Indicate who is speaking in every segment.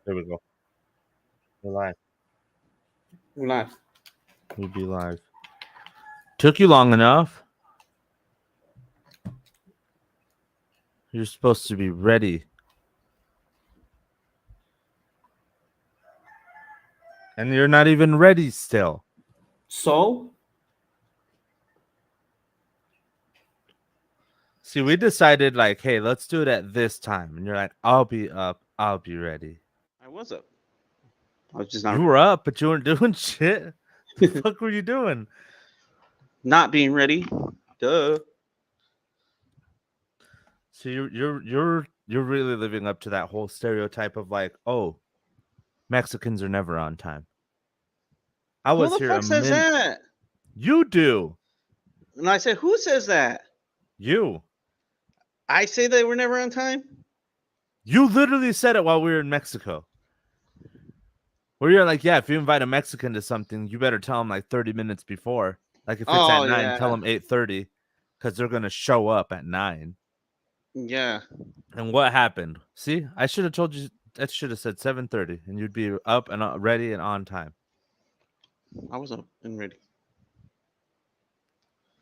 Speaker 1: There we go. We're live.
Speaker 2: We're live.
Speaker 1: We'd be live. Took you long enough. You're supposed to be ready. And you're not even ready still.
Speaker 2: So,
Speaker 1: See, we decided like, hey, let's do it at this time. And you're like, I'll be up. I'll be ready.
Speaker 2: I was up. I was just
Speaker 1: You were up, but you weren't doing shit. The fuck were you doing?
Speaker 2: not being ready. Duh.
Speaker 1: So you're really living up to that whole stereotype of like, oh, Mexicans are never on time. I
Speaker 2: Who
Speaker 1: was
Speaker 2: the
Speaker 1: here a
Speaker 2: fuck says
Speaker 1: minute.
Speaker 2: that?
Speaker 1: You do.
Speaker 2: And I said, who says that?
Speaker 1: You.
Speaker 2: I say they were never on time?
Speaker 1: You literally said it while we were in Mexico. Where you're like, yeah, if you invite a Mexican to something, you better tell them like 30 minutes before. Like if it's
Speaker 2: Oh,
Speaker 1: at 9,
Speaker 2: yeah.
Speaker 1: tell them 8:30 because they're gonna show up at 9.
Speaker 2: Yeah.
Speaker 1: And what happened? See, I should have told you. I should have said 7:30, and you'd be up and ready and on time.
Speaker 2: I was up and ready.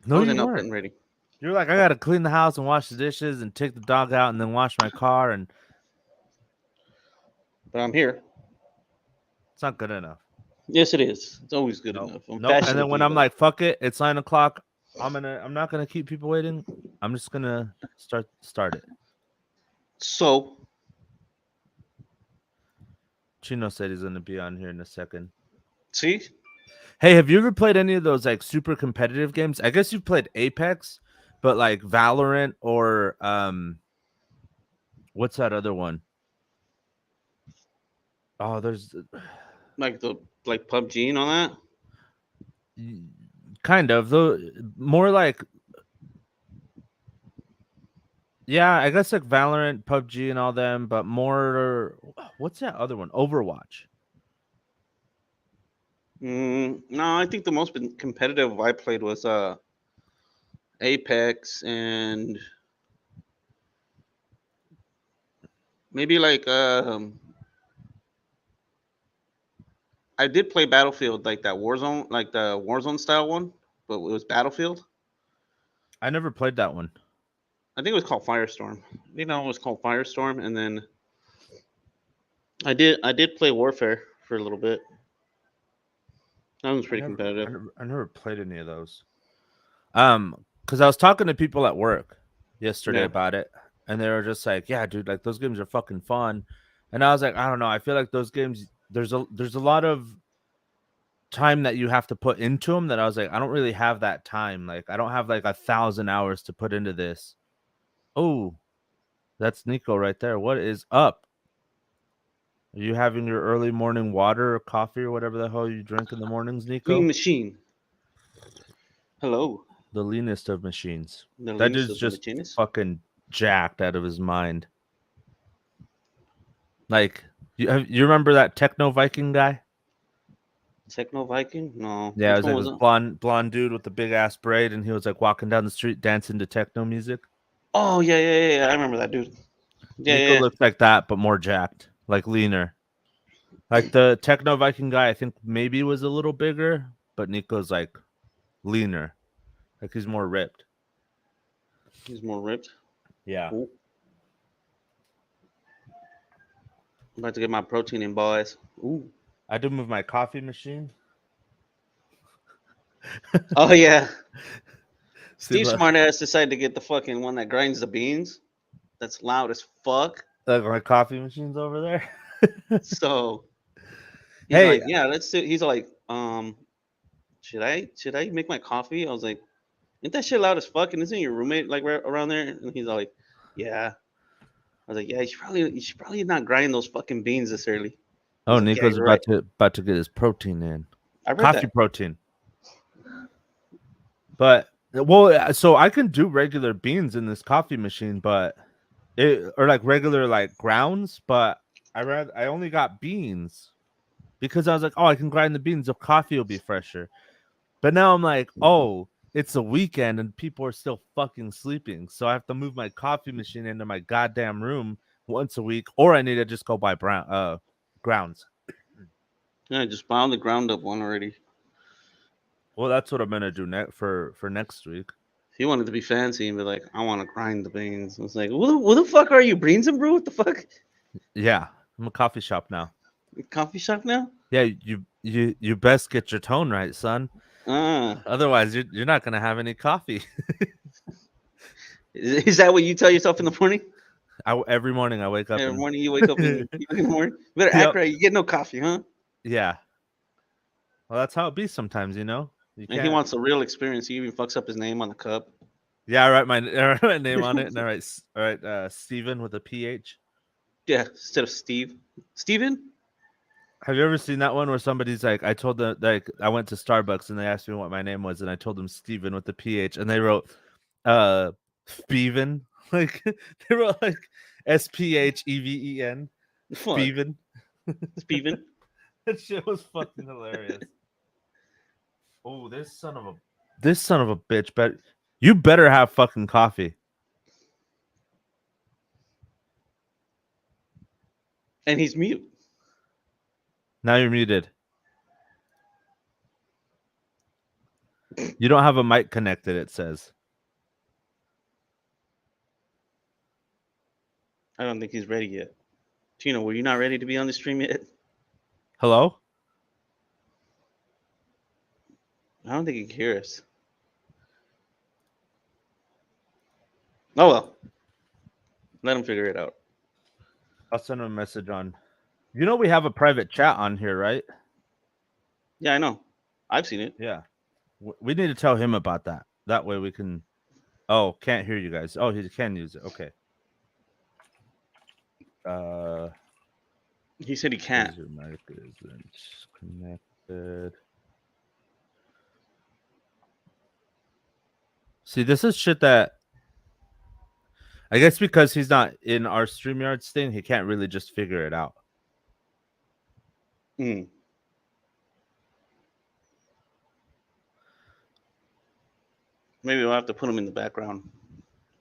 Speaker 2: I
Speaker 1: No, you
Speaker 2: wasn't up
Speaker 1: weren't.
Speaker 2: and ready.
Speaker 1: You're like, I gotta clean the house and wash the dishes and take the dog out and then wash my car, and
Speaker 2: But I'm here.
Speaker 1: it's not good enough.
Speaker 2: Yes, it is. It's always good
Speaker 1: Nope.
Speaker 2: enough. I'm
Speaker 1: Nope. And
Speaker 2: passionate
Speaker 1: then when
Speaker 2: about
Speaker 1: I'm like, fuck it, it's 9 o'clock. I'm not gonna keep people waiting. I'm just gonna start it.
Speaker 2: So,
Speaker 1: Chino said he's gonna be on here in a second.
Speaker 2: see?
Speaker 1: Hey, have you ever played any of those like super competitive games? I guess you've played Apex, but like Valorant or what's that other one? Oh, there's
Speaker 2: Like PUBG and all that?
Speaker 1: kind of though more like yeah, I guess like Valorant, PUBG, and all them, but more. What's that other one? Overwatch.
Speaker 2: No, I think the most competitive I played was Apex and maybe I did play Battlefield, like that Warzone, like the Warzone style one, but it was Battlefield.
Speaker 1: I never played that one.
Speaker 2: I think it was called Firestorm. It was called Firestorm, and then I did play Warfare for a little bit. That was pretty competitive.
Speaker 1: I never played any of those. Because I was talking to people at work yesterday
Speaker 2: Yeah.
Speaker 1: about it, and they were just like, "Yeah, dude, like those games are fucking fun." And I was like, "I don't know. I feel like those games there's a lot of time that you have to put into them that I was like, I don't really have that time. Like I don't have like 1,000 hours to put into this." Oh, that's Nico right there. What is up? Are you having your early morning water or coffee or whatever the hell you drink in the mornings, Nico?
Speaker 2: Green Machine. Hello.
Speaker 1: The leanest of machines.
Speaker 2: The
Speaker 1: That
Speaker 2: leanest
Speaker 1: dude's
Speaker 2: of the
Speaker 1: just
Speaker 2: machines.
Speaker 1: fucking jacked out of his mind. Like you remember that Techno Viking guy?
Speaker 2: Techno Viking? No.
Speaker 1: Yeah, it
Speaker 2: Which
Speaker 1: was
Speaker 2: one
Speaker 1: like
Speaker 2: was
Speaker 1: this
Speaker 2: it?
Speaker 1: blonde dude with the big ass braid, and he was like walking down the street dancing to techno music.
Speaker 2: Oh yeah. I remember that dude. Yeah,
Speaker 1: Nico
Speaker 2: yeah.
Speaker 1: looks like that, but more jacked, like leaner. Like the Techno Viking guy, I think maybe was a little bigger, but Nico's like leaner, like he's more ripped.
Speaker 2: He's more ripped.
Speaker 1: Yeah.
Speaker 2: Ooh. I'm about to get my protein in, boys. Ooh.
Speaker 1: I do move my coffee machine.
Speaker 2: Oh yeah.
Speaker 1: See,
Speaker 2: Steve Smartass decided to get the fucking one that grinds the beans. That's loud as fuck.
Speaker 1: like my coffee machine's over there.
Speaker 2: So he's
Speaker 1: Hey,
Speaker 2: like, yeah, let's do. He's like, should I make my coffee? I was like, ain't that shit loud as fuck? And isn't your roommate like right around there? And he's like, yeah. I was like, yeah, you should probably not grind those fucking beans this early.
Speaker 1: oh,
Speaker 2: He's like, yeah,
Speaker 1: Nico's
Speaker 2: you're right.
Speaker 1: about to get his protein in.
Speaker 2: I read
Speaker 1: Coffee
Speaker 2: that.
Speaker 1: protein. But well, so I can do regular beans in this coffee machine, but or like regular like grounds, but I only got beans because I was like, oh, I can grind the beans, the coffee will be fresher. But now I'm like, oh, it's a weekend and people are still fucking sleeping, so I have to move my coffee machine into my goddamn room once a week, or I need to just go buy Grounds.
Speaker 2: Yeah, I just found the ground up one already.
Speaker 1: Well, that's what I'm gonna do for next week.
Speaker 2: He wanted to be fancy and be like, I want to grind the beans. I was like, who the fuck are you? Beans and brew? What the fuck?
Speaker 1: Yeah, I'm a coffee shop now.
Speaker 2: Coffee shop now?
Speaker 1: Yeah, you best get your tone right, son.
Speaker 2: Ah.
Speaker 1: Otherwise, you're not gonna have any coffee.
Speaker 2: Is that what you tell yourself in the morning?
Speaker 1: Every morning I wake up
Speaker 2: Every
Speaker 1: and
Speaker 2: morning you wake up and you in the morning. You better
Speaker 1: Yep.
Speaker 2: act right. You get no coffee, huh?
Speaker 1: yeah. Well, that's how it be sometimes, you know. You
Speaker 2: And he
Speaker 1: can't.
Speaker 2: wants a real experience. He even fucks up his name on the cup.
Speaker 1: Yeah, I write my name on it, and I write Steven with a PH.
Speaker 2: Yeah, instead of Steve. Steven?
Speaker 1: Have you ever seen that one where somebody's like, I told them, like, I went to Starbucks and they asked me what my name was, and I told them Steven with the PH, and they wrote, Steven. Like, they wrote like SPHEVEN.
Speaker 2: What?
Speaker 1: Steven.
Speaker 2: Steven?
Speaker 1: That shit was fucking hilarious. Oh, this son of a bitch, but you better have fucking coffee.
Speaker 2: And he's mute.
Speaker 1: Now you're muted. You don't have a mic connected, it says.
Speaker 2: I don't think he's ready yet. Tino, were you not ready to be on the stream yet?
Speaker 1: Hello?
Speaker 2: I don't think he can hear us. Oh well. Let him figure it out.
Speaker 1: I'll send him a message on. You know we have a private chat on here, right?
Speaker 2: Yeah, I know. I've seen it.
Speaker 1: Yeah. We need to tell him about that. That way we can. Oh, can't hear you guys. Oh, he can use it. Okay.
Speaker 2: He said he can't.
Speaker 1: Your mic isn't connected. See, this is shit that I guess because he's not in our StreamYards thing, he can't really just figure it out.
Speaker 2: Mm. Maybe we'll have to put him in the background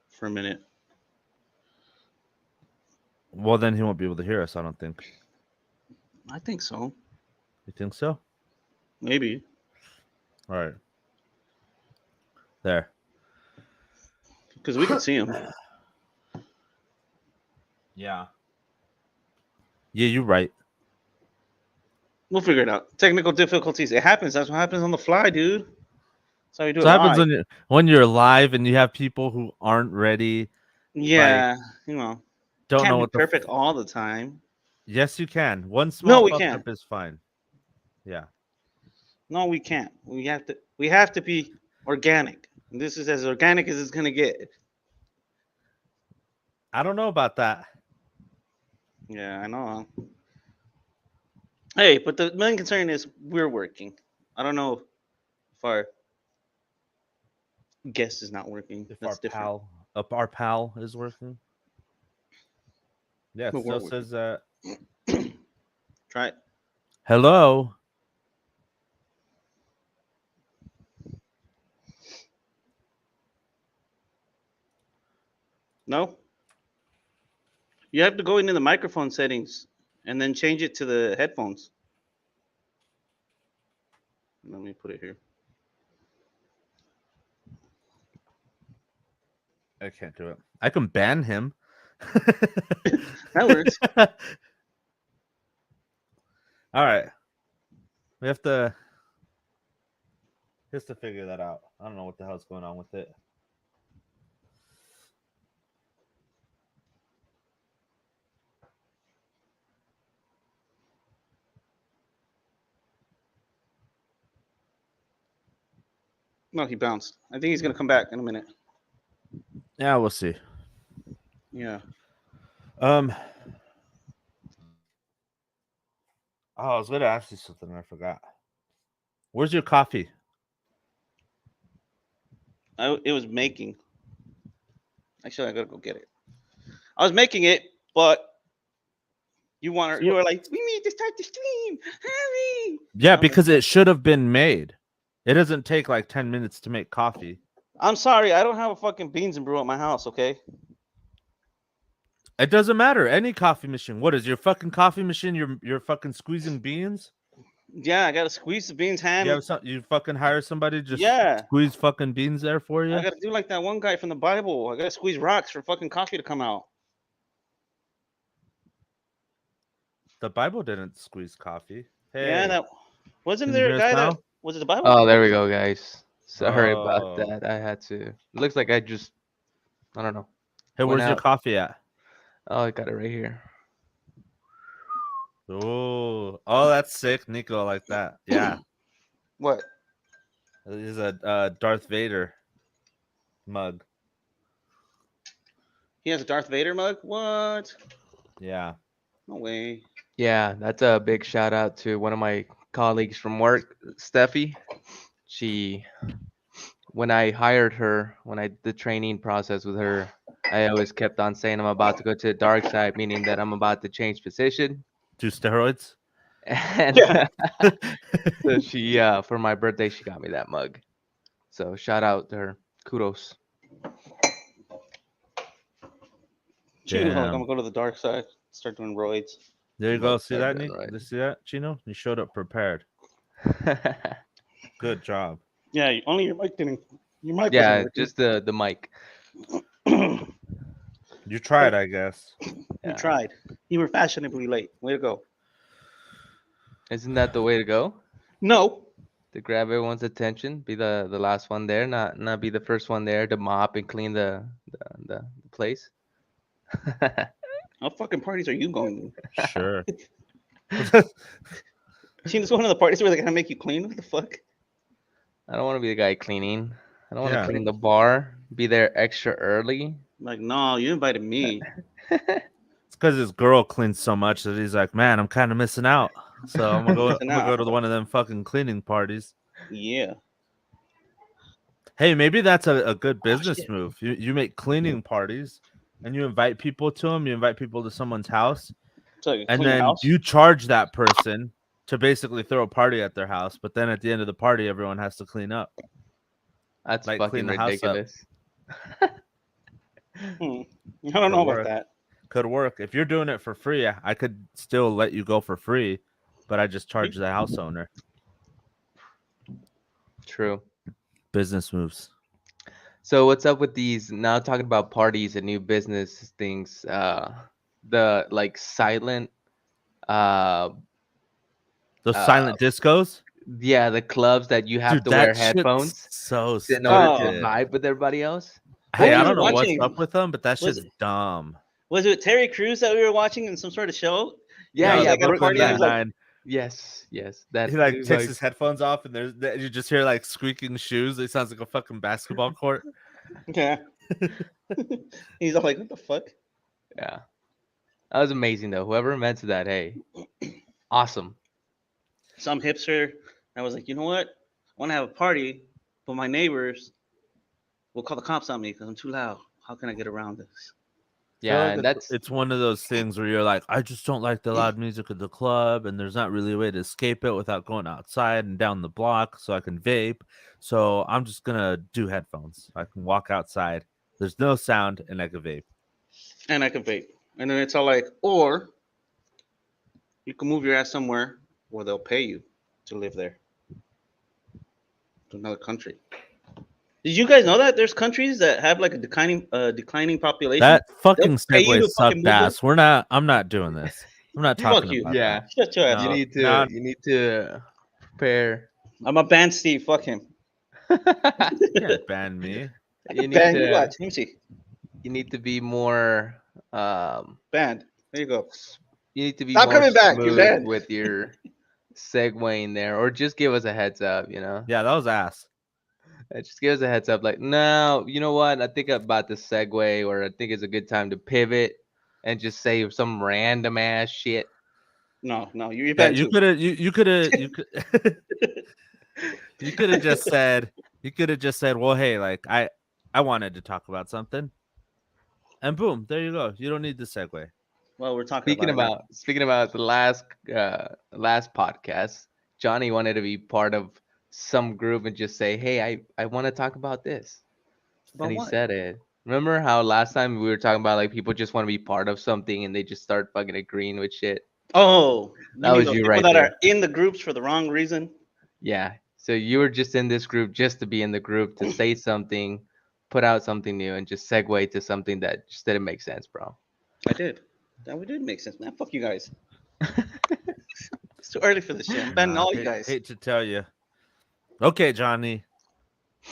Speaker 2: for a minute.
Speaker 1: Well, then he won't be able to hear us, I don't think.
Speaker 2: I think so.
Speaker 1: You think so?
Speaker 2: Maybe.
Speaker 1: All right. There.
Speaker 2: Because we can see him.
Speaker 1: Yeah. Yeah, you're right.
Speaker 2: We'll figure it out. Technical difficulties. It happens. That's what happens on the fly, dude. That's how you do
Speaker 1: So
Speaker 2: it
Speaker 1: it happens
Speaker 2: live.
Speaker 1: when you're live and you have people who aren't ready,
Speaker 2: Yeah, you know.
Speaker 1: don't
Speaker 2: Can't
Speaker 1: know
Speaker 2: be
Speaker 1: what the
Speaker 2: perfect all the time.
Speaker 1: Yes, you can. One small
Speaker 2: we
Speaker 1: fuck
Speaker 2: can't.
Speaker 1: up is fine. Yeah.
Speaker 2: No, we can't. We have to be organic. This is as organic as it's gonna get.
Speaker 1: I don't know about that.
Speaker 2: Yeah, I know. Hey, but the main concern is we're working. I don't know if our guest is not working.
Speaker 1: If
Speaker 2: That's different.
Speaker 1: our pal is working. Yeah, it
Speaker 2: But we're
Speaker 1: still says
Speaker 2: Try it.
Speaker 1: hello.
Speaker 2: No? You have to go into the microphone settings and then change it to the headphones. Let me put it here.
Speaker 1: I can't do it. I can ban him.
Speaker 2: That works.
Speaker 1: All right. We have to just to figure that out. I don't know what the hell's going on with it.
Speaker 2: No, he bounced. I think he's gonna come back in a minute.
Speaker 1: Yeah, we'll see.
Speaker 2: Yeah.
Speaker 1: Oh, I was gonna ask you something. I forgot. Where's your coffee?
Speaker 2: It was making. Actually, I gotta go get it. I was making it, but you were like, we need to start the stream. Hurry!
Speaker 1: Yeah, because it should have been made. It doesn't take like 10 minutes to make coffee.
Speaker 2: I'm sorry, I don't have a fucking beans and brew at my house. Okay.
Speaker 1: It doesn't matter. Any coffee machine. What is your fucking coffee machine? You're fucking squeezing beans.
Speaker 2: Yeah, I gotta squeeze the beans
Speaker 1: You
Speaker 2: hand.
Speaker 1: have you fucking hire somebody to just
Speaker 2: Yeah.
Speaker 1: squeeze fucking beans there for you.
Speaker 2: I gotta do like that one guy from the Bible. I gotta squeeze rocks for fucking coffee to come out.
Speaker 1: The Bible didn't squeeze coffee. Hey,
Speaker 2: Yeah, that wasn't
Speaker 1: can you
Speaker 2: there
Speaker 1: hear
Speaker 2: a
Speaker 1: us
Speaker 2: guy
Speaker 1: now?
Speaker 2: that was it the Bible?
Speaker 3: Oh, there we go, guys. Sorry about
Speaker 1: Oh.
Speaker 3: that. I had to. It looks like I don't know.
Speaker 1: Hey,
Speaker 3: Went
Speaker 1: where's your
Speaker 3: out.
Speaker 1: coffee at?
Speaker 3: Oh, I got it right here.
Speaker 1: Oh, that's sick, Nico. Like that. Yeah,
Speaker 2: What?
Speaker 1: this is a Darth Vader mug.
Speaker 2: He has a Darth Vader mug? What?
Speaker 1: Yeah.
Speaker 2: No way.
Speaker 3: Yeah, that's a big shout out to one of my colleagues from work, Steffi. When I hired her, when I did the training process with her, I always kept on saying I'm about to go to the dark side, meaning that I'm about to change position.
Speaker 1: Do steroids?
Speaker 3: And
Speaker 2: Yeah.
Speaker 3: so she, for my birthday, she got me that mug. So shout out to her. Kudos.
Speaker 2: She was like, I'm
Speaker 1: Damn.
Speaker 2: gonna go to the dark side, start doing roids.
Speaker 1: There you go.
Speaker 3: Mug
Speaker 1: See that,
Speaker 3: done
Speaker 1: Nick?
Speaker 3: right.
Speaker 1: You see that, Chino? You showed up prepared. Good job.
Speaker 2: Yeah, only your mic didn't. Your mic
Speaker 3: Yeah,
Speaker 2: wasn't
Speaker 3: just the mic.
Speaker 2: working.
Speaker 1: You tried, I guess.
Speaker 2: You
Speaker 3: Yeah.
Speaker 2: tried. You were fashionably late. Way to go.
Speaker 3: Isn't that the way to go?
Speaker 2: No.
Speaker 3: To grab everyone's attention, be the last one there, not be the first one there to mop and clean the place.
Speaker 2: What fucking parties are you going
Speaker 1: Sure.
Speaker 2: to? See, this one of the parties where they're gonna make you clean. What the fuck?
Speaker 3: I don't want to be the guy cleaning. I don't want to
Speaker 1: Yeah.
Speaker 3: clean the bar. Be there extra early.
Speaker 2: I'm like, no, you invited me.
Speaker 1: It's because his girl cleans so much that he's like, man, I'm kind of missing out. So I'm gonna go to one of them fucking cleaning parties.
Speaker 2: Yeah.
Speaker 1: Hey, maybe that's a good business
Speaker 2: shit.
Speaker 1: move. You make cleaning parties and you invite people to them. You invite people to someone's house,
Speaker 2: So you
Speaker 1: and
Speaker 2: clean
Speaker 1: then
Speaker 2: house?
Speaker 1: you charge that person to basically throw a party at their house. But then at the end of the party, everyone has to clean up.
Speaker 3: That's
Speaker 1: Like,
Speaker 3: fucking
Speaker 1: clean the house up.
Speaker 3: ridiculous.
Speaker 2: I don't know about
Speaker 1: work.
Speaker 2: that.
Speaker 1: Could work. If you're doing it for free, I could still let you go for free, but I just charge the house owner.
Speaker 3: True.
Speaker 1: Business moves.
Speaker 3: So what's up with these now talking about parties and new business things? The like silent
Speaker 1: Those silent discos.
Speaker 3: yeah, the clubs that you have
Speaker 1: Dude,
Speaker 3: to wear
Speaker 1: that shit's
Speaker 3: headphones
Speaker 1: so
Speaker 3: in order to
Speaker 1: stupid.
Speaker 3: vibe with everybody else.
Speaker 1: Hey,
Speaker 2: What
Speaker 1: I
Speaker 2: were
Speaker 1: don't know
Speaker 2: you
Speaker 1: what's
Speaker 2: watching?
Speaker 1: up with them, but that
Speaker 2: Was
Speaker 1: shit's dumb.
Speaker 2: Was it Terry Crews that we were watching in some sort of show?
Speaker 3: Yeah,
Speaker 2: Yeah,
Speaker 3: yeah.
Speaker 2: they got a
Speaker 3: Brooklyn
Speaker 2: party and he's like-
Speaker 3: Nine-Nine. Yes. That
Speaker 1: He like
Speaker 3: he's
Speaker 1: takes his headphones off, and you just hear like squeaking shoes. It sounds like a fucking basketball court.
Speaker 2: Okay. He's all like, what the fuck?
Speaker 3: yeah. That was amazing though. Whoever invented that, hey, awesome.
Speaker 2: Some hipster. I was like, you know what? I want to have a party, but my neighbors will call the cops on me because I'm too loud. How can I get around this?
Speaker 1: feel
Speaker 3: Yeah,
Speaker 1: like
Speaker 3: and that's
Speaker 1: it's one of those things where you're like, I just don't like the loud music at the club, and there's not really a way to escape it without going outside and down the block so I can vape. So I'm just gonna do headphones. I can walk outside. There's no sound, and I can vape.
Speaker 2: And I can vape. And then it's all like, or you can move your ass somewhere where they'll pay you to live there. To another country. Did you guys know that there's countries that have like a declining population?
Speaker 1: That fucking
Speaker 2: pay you
Speaker 1: segue
Speaker 2: to fucking
Speaker 1: sucked
Speaker 2: move them?
Speaker 1: ass. I'm not doing this. I'm not
Speaker 2: Fuck
Speaker 1: talking
Speaker 2: you.
Speaker 1: about
Speaker 3: yeah.
Speaker 2: Shut your ass
Speaker 1: No.
Speaker 2: up.
Speaker 3: You need to prepare.
Speaker 2: I'm a band Steve. Fuck him.
Speaker 1: that. You can't ban me.
Speaker 3: You need
Speaker 2: Band, you
Speaker 3: to
Speaker 2: watch. Let me see.
Speaker 3: you need to be more
Speaker 2: Band. There you go.
Speaker 3: you need to be
Speaker 2: Stop
Speaker 3: more
Speaker 2: coming back, you're
Speaker 3: smooth
Speaker 2: banned.
Speaker 3: with your segueing there, or just give us a heads up, you know.
Speaker 1: Yeah, that was ass.
Speaker 3: Just give us a heads up, like, no, you know what? I think about the segue, or I think it's a good time to pivot and just say some random ass shit.
Speaker 2: No, you're
Speaker 1: Yeah,
Speaker 2: banned
Speaker 1: you
Speaker 2: too.
Speaker 1: could have you could you could have just said well, hey, like I wanted to talk about something, and boom, there you go. You don't need the segue.
Speaker 2: Well, we're talking
Speaker 3: Speaking about the last podcast, Johnny wanted to be part of some group and just say, hey, I want to talk about this.
Speaker 2: About
Speaker 3: And he
Speaker 2: what?
Speaker 3: said it. Remember how last time we were talking about like people just want to be part of something and they just start fucking agreeing with shit?
Speaker 2: Oh,
Speaker 3: That
Speaker 2: you mean
Speaker 3: was
Speaker 2: those
Speaker 3: you
Speaker 2: people
Speaker 3: right
Speaker 2: that
Speaker 3: there.
Speaker 2: are in the groups for the wrong reason?
Speaker 3: Yeah. So you were just in this group just to be in the group to say something, put out something new, and just segue to something that just didn't make sense, bro.
Speaker 2: I did. That did make sense, man. Fuck you guys. It's too early for this shit. I'm banning
Speaker 1: Nah,
Speaker 2: all you guys.
Speaker 1: hate to tell you. Okay, Johnny.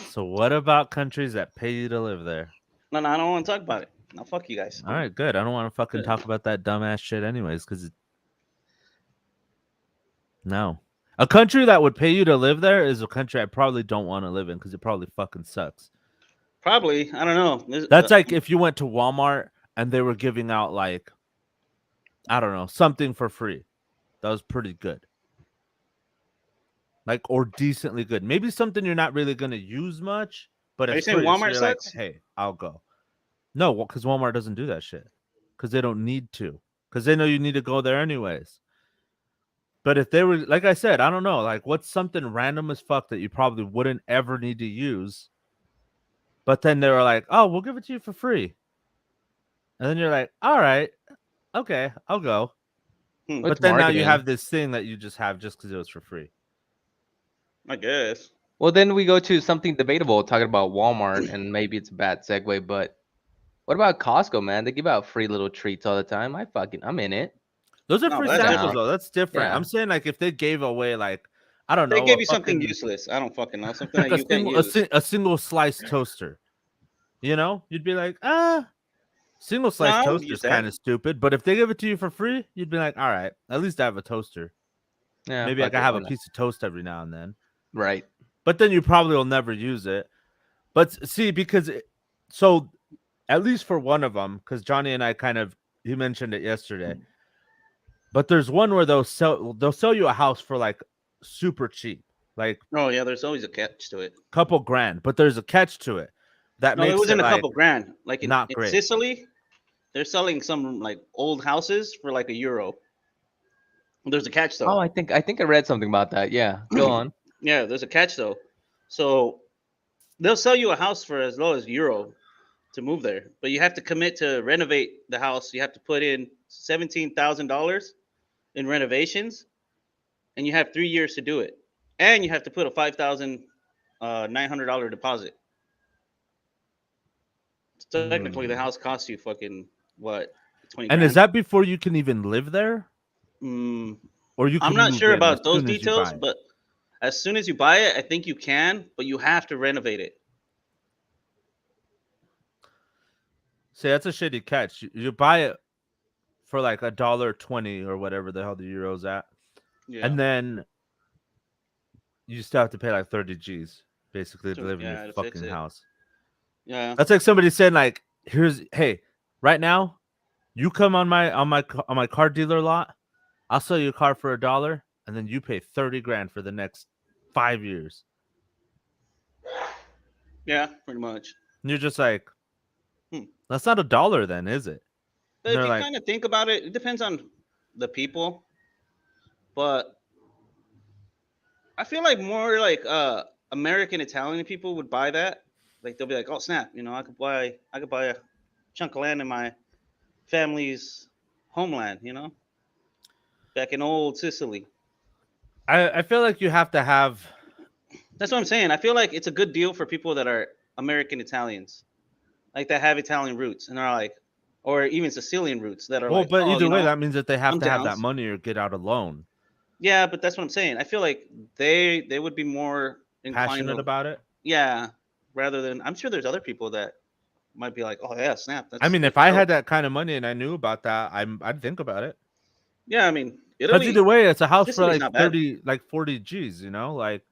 Speaker 1: So what about countries that pay you to live there?
Speaker 2: No, I don't want to talk about it. No, fuck you guys.
Speaker 1: All right, good. I don't want to fucking talk about that dumbass shit anyways, because no. A country that would pay you to live there is a country I probably don't want to live in because it probably fucking sucks.
Speaker 2: Probably. I don't know.
Speaker 1: That's like if you went to Walmart and they were giving out like, I don't know, something for free. That was pretty good. Like, or decently good. Maybe something you're not really going to use much, but
Speaker 2: Are you
Speaker 1: it's
Speaker 2: saying
Speaker 1: free. So
Speaker 2: Walmart
Speaker 1: you're like,
Speaker 2: sucks?
Speaker 1: hey, I'll go. No, because Walmart doesn't do that shit. Because they don't need to. Because they know you need to go there anyways. But if they were, like I said, I don't know, like what's something random as fuck that you probably wouldn't ever need to use, but then they were like, oh, we'll give it to you for free. And then you're like, all right, okay, I'll go.
Speaker 2: Hmm.
Speaker 1: But
Speaker 3: It's
Speaker 1: then now you
Speaker 3: marketing.
Speaker 1: have this thing that you just have just because it was for free.
Speaker 2: I guess.
Speaker 3: Well, then we go to something debatable, talking about Walmart, and maybe it's a bad segue, but what about Costco, man? They give out free little treats all the time. I'm in it.
Speaker 1: Those are
Speaker 2: No,
Speaker 1: free
Speaker 2: that's
Speaker 1: samples
Speaker 3: different.
Speaker 1: though. That's different.
Speaker 3: Yeah.
Speaker 1: I'm saying like if they gave away like, I don't
Speaker 2: They
Speaker 1: know,
Speaker 2: gave
Speaker 1: a
Speaker 2: you something
Speaker 1: fucking-
Speaker 2: useless. I don't fucking know. Something
Speaker 1: like
Speaker 2: that you can't use.
Speaker 1: a single slice toaster. You know, you'd be like, single slice
Speaker 2: I would
Speaker 1: toaster
Speaker 2: use
Speaker 1: is
Speaker 2: that.
Speaker 1: kind of stupid. But if they give it to you for free, you'd be like, all right, at least I have a toaster.
Speaker 3: Yeah.
Speaker 1: Maybe I
Speaker 3: fuck
Speaker 1: can
Speaker 3: it,
Speaker 1: have
Speaker 3: why
Speaker 1: a
Speaker 3: not?
Speaker 1: piece of toast every now and then.
Speaker 3: Right.
Speaker 1: But then you probably will never use it. But see, because so at least for one of them, because Johnny and I he mentioned it yesterday. But there's one where they'll sell you a house for like super cheap, like
Speaker 2: Oh yeah, there's always a catch to it.
Speaker 1: couple grand. But there's a catch to it that
Speaker 2: No, it
Speaker 1: makes
Speaker 2: wasn't
Speaker 1: it
Speaker 2: a
Speaker 1: like
Speaker 2: couple grand. Like
Speaker 1: not
Speaker 2: in
Speaker 1: great.
Speaker 2: Sicily, they're selling some like old houses for like €1. There's a catch though.
Speaker 3: Oh, I think I read something about that. Yeah. Go on.
Speaker 2: Yeah, there's a catch though. So they'll sell you a house for as low as €1 to move there, but you have to commit to renovate the house. You have to put in $17,000 in renovations, and you have 3 years to do it, and you have to put a $5,900 deposit. So technically, the house costs you fucking what, 20
Speaker 1: And
Speaker 2: grand?
Speaker 1: is that before you can even live there?
Speaker 2: Mm,
Speaker 1: Or you can
Speaker 2: I'm not
Speaker 1: move
Speaker 2: sure
Speaker 1: in
Speaker 2: about
Speaker 1: as
Speaker 2: those
Speaker 1: soon as you buy
Speaker 2: details,
Speaker 1: it?
Speaker 2: but as soon as you buy it, I think you can, but you have to renovate it.
Speaker 1: See, that's a shitty catch. You buy it for like $1.20 or whatever the hell the euro's at,
Speaker 2: Yeah.
Speaker 1: and then you still have to pay like 30 G's basically to
Speaker 2: To-
Speaker 1: live in
Speaker 2: yeah,
Speaker 1: your
Speaker 2: to fix
Speaker 1: fucking
Speaker 2: it.
Speaker 1: house.
Speaker 2: Yeah.
Speaker 1: That's like somebody saying like, hey, right now, you come on my car dealer lot, I'll sell you a car for $1, and then you pay 30 grand for the next 5 years.
Speaker 2: Yeah, pretty much.
Speaker 1: And you're just like,
Speaker 2: Hmm.
Speaker 1: that's not $1 then, is it?
Speaker 2: But if
Speaker 1: They're
Speaker 2: you
Speaker 1: like-
Speaker 2: kind of think about it, it depends on the people. But I feel like more like American Italian people would buy that. Like they'll be like, "Oh snap! You know, I could buy a chunk of land in my family's homeland. You know, back in old Sicily."
Speaker 1: I feel like you have to have.
Speaker 2: That's what I'm saying. I feel like it's a good deal for people that are American Italians, like that have Italian roots, and are like, or even Sicilian roots that are
Speaker 1: Well,
Speaker 2: like.
Speaker 1: but
Speaker 2: "Oh,
Speaker 1: either
Speaker 2: you
Speaker 1: way,
Speaker 2: know,
Speaker 1: that means that they have
Speaker 2: I'm
Speaker 1: to have that
Speaker 2: down."
Speaker 1: money or get out a loan.
Speaker 2: Yeah, but that's what I'm saying. I feel like they would be more inclined
Speaker 1: Passionate
Speaker 2: to,
Speaker 1: about it.
Speaker 2: yeah, rather than I'm sure there's other people that might be like, oh yeah, snap.
Speaker 1: I mean, if
Speaker 2: that's
Speaker 1: I
Speaker 2: dope."
Speaker 1: had that kind of money and I knew about that, I'd think about it.
Speaker 2: yeah, I mean,
Speaker 1: Because
Speaker 2: Italy,
Speaker 1: either way, it's a house for
Speaker 2: Sicily's
Speaker 1: like
Speaker 2: not bad.
Speaker 1: 40 G's, you know, like,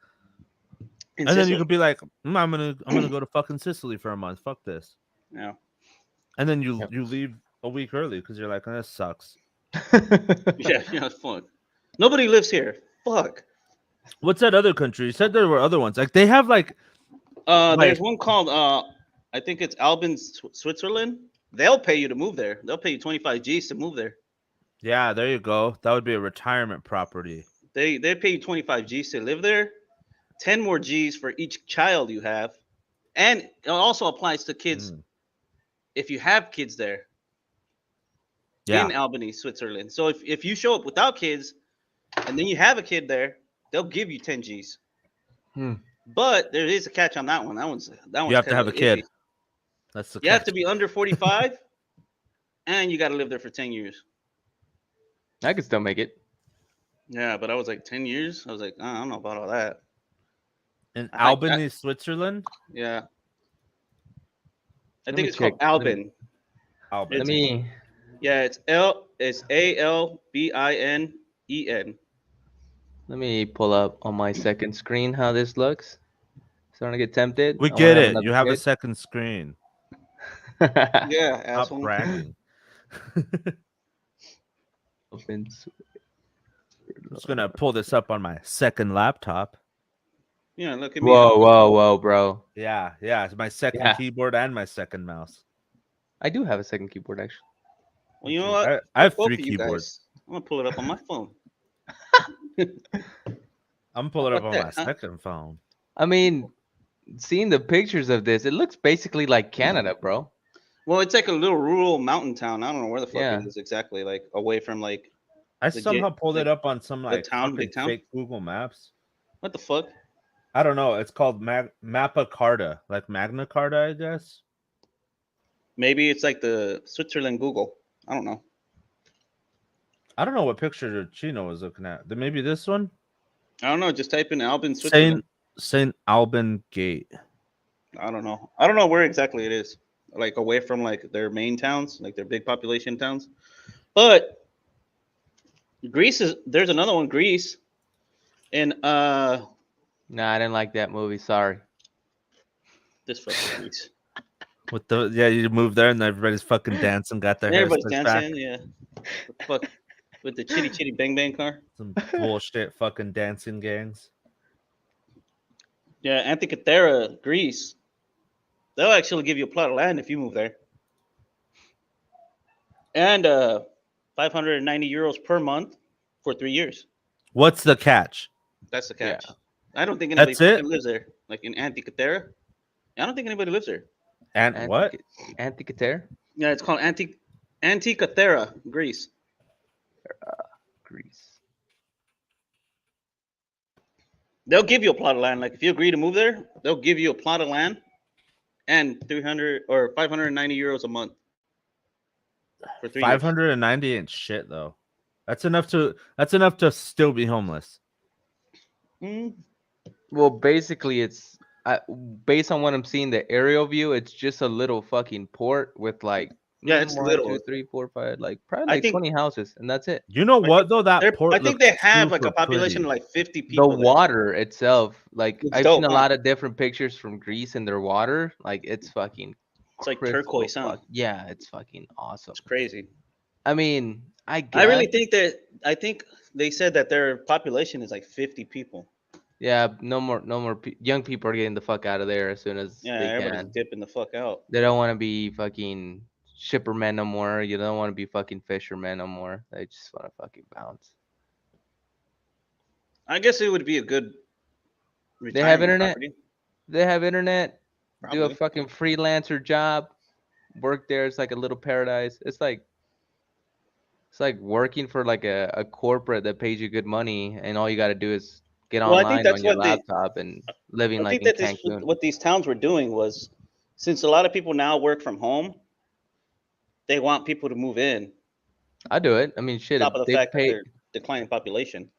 Speaker 2: in
Speaker 1: and then you
Speaker 2: Sicily,
Speaker 1: could be like, I'm gonna go to fucking Sicily for a month. Fuck this.
Speaker 2: yeah,
Speaker 1: And then you
Speaker 3: Yep.
Speaker 1: you leave a week early because you're like, oh, this sucks.
Speaker 2: yeah, fuck. Nobody lives here. Fuck.
Speaker 1: What's that other country? You said there were other ones. Like they have like
Speaker 2: There's one called I think it's Albin, Switzerland. They'll pay you to move there. They'll pay you 25 G's to move there.
Speaker 1: yeah, there you go. That would be a retirement property.
Speaker 2: They pay you 25 G's to live there. 10 more G's for each child you have, and it also applies to kids
Speaker 1: Mm.
Speaker 2: if you have kids there
Speaker 1: Yeah.
Speaker 2: in Albany, Switzerland. So if you show up without kids and then you have a kid there, they'll give you 10 G's.
Speaker 3: Hmm.
Speaker 2: But there is a catch on that one. That one's
Speaker 1: You have to have
Speaker 2: kinda
Speaker 1: a kid.
Speaker 2: iffy.
Speaker 1: That's the
Speaker 2: You have
Speaker 1: catch.
Speaker 2: to be under 45 and you got to live there for 10 years.
Speaker 3: I could still make it.
Speaker 2: Yeah, but I was like 10 years. I was like, I don't know about all that.
Speaker 1: In
Speaker 2: I-
Speaker 1: Albany, Switzerland.
Speaker 2: Yeah. I
Speaker 3: Let
Speaker 2: think
Speaker 3: me
Speaker 2: it's called
Speaker 3: check. Let me-
Speaker 2: Albin.
Speaker 1: Albany.
Speaker 3: Let me.
Speaker 2: Yeah, it's ALBINEN.
Speaker 3: Let me pull up on my second screen how this looks. Starting to get tempted.
Speaker 1: We
Speaker 3: I wanna
Speaker 1: get
Speaker 3: have
Speaker 1: it.
Speaker 3: another
Speaker 1: You have a
Speaker 3: kid.
Speaker 1: second screen.
Speaker 2: Yeah,
Speaker 1: Stop
Speaker 2: asshole.
Speaker 1: bragging.
Speaker 3: Open
Speaker 1: I'm just gonna pull this up on my second laptop.
Speaker 2: Yeah, look at me.
Speaker 3: Whoa, bro.
Speaker 1: Yeah, it's my second
Speaker 3: Yeah.
Speaker 1: keyboard and my second mouse.
Speaker 3: I do have a second keyboard actually.
Speaker 2: Well, you know what?
Speaker 1: I have
Speaker 2: Both
Speaker 1: 3
Speaker 2: of you
Speaker 1: keyboards.
Speaker 2: guys. I'm gonna pull it up on my phone.
Speaker 1: I'm pulling it up
Speaker 2: What
Speaker 1: on
Speaker 2: the
Speaker 1: my
Speaker 2: hell?
Speaker 1: second phone.
Speaker 3: I mean, seeing the pictures of this, it looks basically like Canada, bro.
Speaker 2: Well, it's like a little rural mountain town. I don't know where the fuck
Speaker 3: Yeah.
Speaker 2: it is exactly. Like away from like
Speaker 1: I
Speaker 2: Legit,
Speaker 1: somehow pulled
Speaker 2: like,
Speaker 1: it up on some like
Speaker 2: town,
Speaker 1: fucking
Speaker 2: big town?
Speaker 1: fake Google Maps.
Speaker 2: what the fuck?
Speaker 1: I don't know. It's called Mappa Carta, like Magna Carta, I guess.
Speaker 2: Maybe it's like the Switzerland Google. I don't know.
Speaker 1: I don't know what picture Chino was looking at. Maybe this one.
Speaker 2: I don't know. Just type in Albin, Switzerland.
Speaker 1: Saint Alban Gate.
Speaker 2: I don't know. I don't know where exactly it is. Like away from like their main towns, like their big population towns. But Greece is there's another one, Greece. And
Speaker 3: Nah, I didn't like that movie. Sorry.
Speaker 2: this fucking Greece.
Speaker 1: With the you move there and everybody's fucking dancing, got their
Speaker 2: Everybody's
Speaker 1: hair slicked back.
Speaker 2: dancing, yeah. What the fuck with the chitty chitty bang bang car.
Speaker 1: Some bullshit fucking dancing gangs.
Speaker 2: Yeah, Antikythera, Greece. They'll actually give you a plot of land if you move there. And 590 euros per month for 3 years.
Speaker 1: What's the catch?
Speaker 2: That's the
Speaker 3: Yeah.
Speaker 2: catch. I don't think anybody
Speaker 1: That's it?
Speaker 2: fucking lives there. Like in Antikythera. I don't think anybody lives there.
Speaker 1: And what?
Speaker 3: Antikythera?
Speaker 2: Yeah, it's called Antikythera, Greece.
Speaker 3: Greece.
Speaker 2: They'll give you a plot of land. Like if you agree to move there, they'll give you a plot of land and 300 or 590 euros a month for 3 years.
Speaker 1: 590 ain't shit though. That's enough to still be homeless.
Speaker 2: Mm,
Speaker 3: Well, basically, it's based on what I'm seeing, the aerial view. It's just a little fucking port with like
Speaker 2: Yeah, it's
Speaker 3: 1,
Speaker 2: little.
Speaker 3: 2, 3, 4, 5, like probably
Speaker 2: I
Speaker 3: like
Speaker 2: think-
Speaker 3: 20 houses, and that's it.
Speaker 1: You know what though? That port
Speaker 2: I think
Speaker 1: looks
Speaker 2: they have like a
Speaker 1: super
Speaker 2: population
Speaker 1: pretty.
Speaker 2: of like 50
Speaker 3: The
Speaker 2: people. there.
Speaker 3: water itself, like
Speaker 2: It's
Speaker 3: I've
Speaker 2: dope,
Speaker 3: seen a
Speaker 2: huh?
Speaker 3: lot of different pictures from Greece and their water. Like it's fucking.
Speaker 2: It's like
Speaker 3: crystal
Speaker 2: turquoise, huh?
Speaker 3: Yeah, it's fucking awesome.
Speaker 2: It's crazy.
Speaker 3: I mean, I guess.
Speaker 2: I really think I think they said that their population is like 50 people.
Speaker 3: Yeah, no more. Young people are getting the fuck out of there as soon as
Speaker 2: Yeah,
Speaker 3: they
Speaker 2: everybody's
Speaker 3: can.
Speaker 2: dipping the fuck out.
Speaker 3: They don't want to be fucking shippermen no more. You don't want to be fucking fishermen no more. They just want to fucking bounce.
Speaker 2: I guess it would be a good.
Speaker 3: They have
Speaker 2: retirement
Speaker 3: internet?
Speaker 2: property,
Speaker 3: They have internet. Do a
Speaker 2: probably.
Speaker 3: fucking freelancer job. Work there. It's like a little paradise. It's like working for like a corporate that pays you good money, and all you got to do is get
Speaker 2: Well, I think
Speaker 3: online
Speaker 2: that's
Speaker 3: on your
Speaker 2: what they-
Speaker 3: laptop and living
Speaker 2: I
Speaker 3: like
Speaker 2: think
Speaker 3: in
Speaker 2: that
Speaker 3: Cancun.
Speaker 2: what these towns were doing was, since a lot of people now work from home, they want people to move in.
Speaker 3: I do it. I mean, shit.
Speaker 2: On top of
Speaker 3: If
Speaker 2: the
Speaker 3: they
Speaker 2: fact that
Speaker 3: pay,
Speaker 2: they're declining population.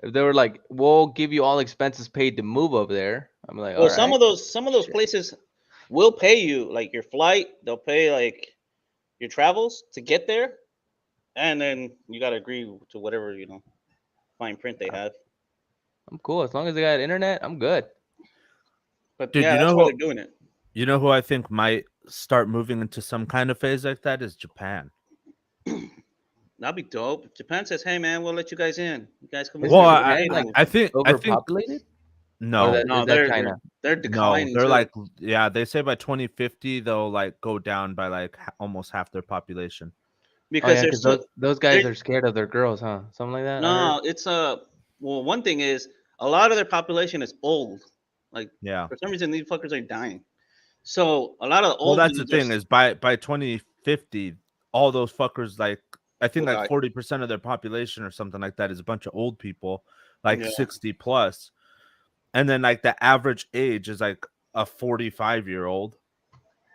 Speaker 3: if they were like, "We'll give you all expenses paid to move over there," I'm like,
Speaker 2: Well,
Speaker 3: all
Speaker 2: some
Speaker 3: right.
Speaker 2: of those
Speaker 3: Shit.
Speaker 2: places will pay you like your flight. They'll pay like your travels to get there, and then you got to agree to whatever fine print they have.
Speaker 3: I'm cool as long as I got internet. I'm good.
Speaker 2: But
Speaker 1: Dude,
Speaker 2: yeah,
Speaker 1: you
Speaker 2: that's
Speaker 1: know
Speaker 2: why
Speaker 1: who-
Speaker 2: they're doing it.
Speaker 1: You know who I think might start moving into some kind of phase like that is Japan.
Speaker 2: That'd be dope. If Japan says, "Hey, man, we'll let you guys in. You guys can move."
Speaker 3: Well,
Speaker 2: here."
Speaker 3: I-
Speaker 2: Hey,
Speaker 3: like,
Speaker 2: move.
Speaker 1: I think
Speaker 3: Overpopulated?
Speaker 1: no,
Speaker 3: that-
Speaker 2: no,
Speaker 3: is that
Speaker 2: they're
Speaker 3: China?
Speaker 2: they're
Speaker 1: no,
Speaker 2: declining.
Speaker 1: they're
Speaker 2: too.
Speaker 1: like they say by 2050 they'll like go down by like almost half their population.
Speaker 3: Oh
Speaker 2: because
Speaker 3: yeah,
Speaker 2: they're
Speaker 3: because
Speaker 2: so
Speaker 3: those guys
Speaker 2: they're-
Speaker 3: are scared of their girls, huh? Something like that. I heard.
Speaker 2: no, it's well, one thing is a lot of their population is old. Like
Speaker 1: Yeah.
Speaker 2: for some reason these fuckers are dying. So a lot of
Speaker 1: Well,
Speaker 2: old
Speaker 1: that's the
Speaker 2: dudes
Speaker 1: thing is by 2050, all those fuckers, like I think
Speaker 2: Will
Speaker 1: like
Speaker 2: die.
Speaker 1: 40% of their population or something like that is a bunch of old people, like
Speaker 2: Yeah.
Speaker 1: 60 plus, and then like the average age is like a 45-year-old,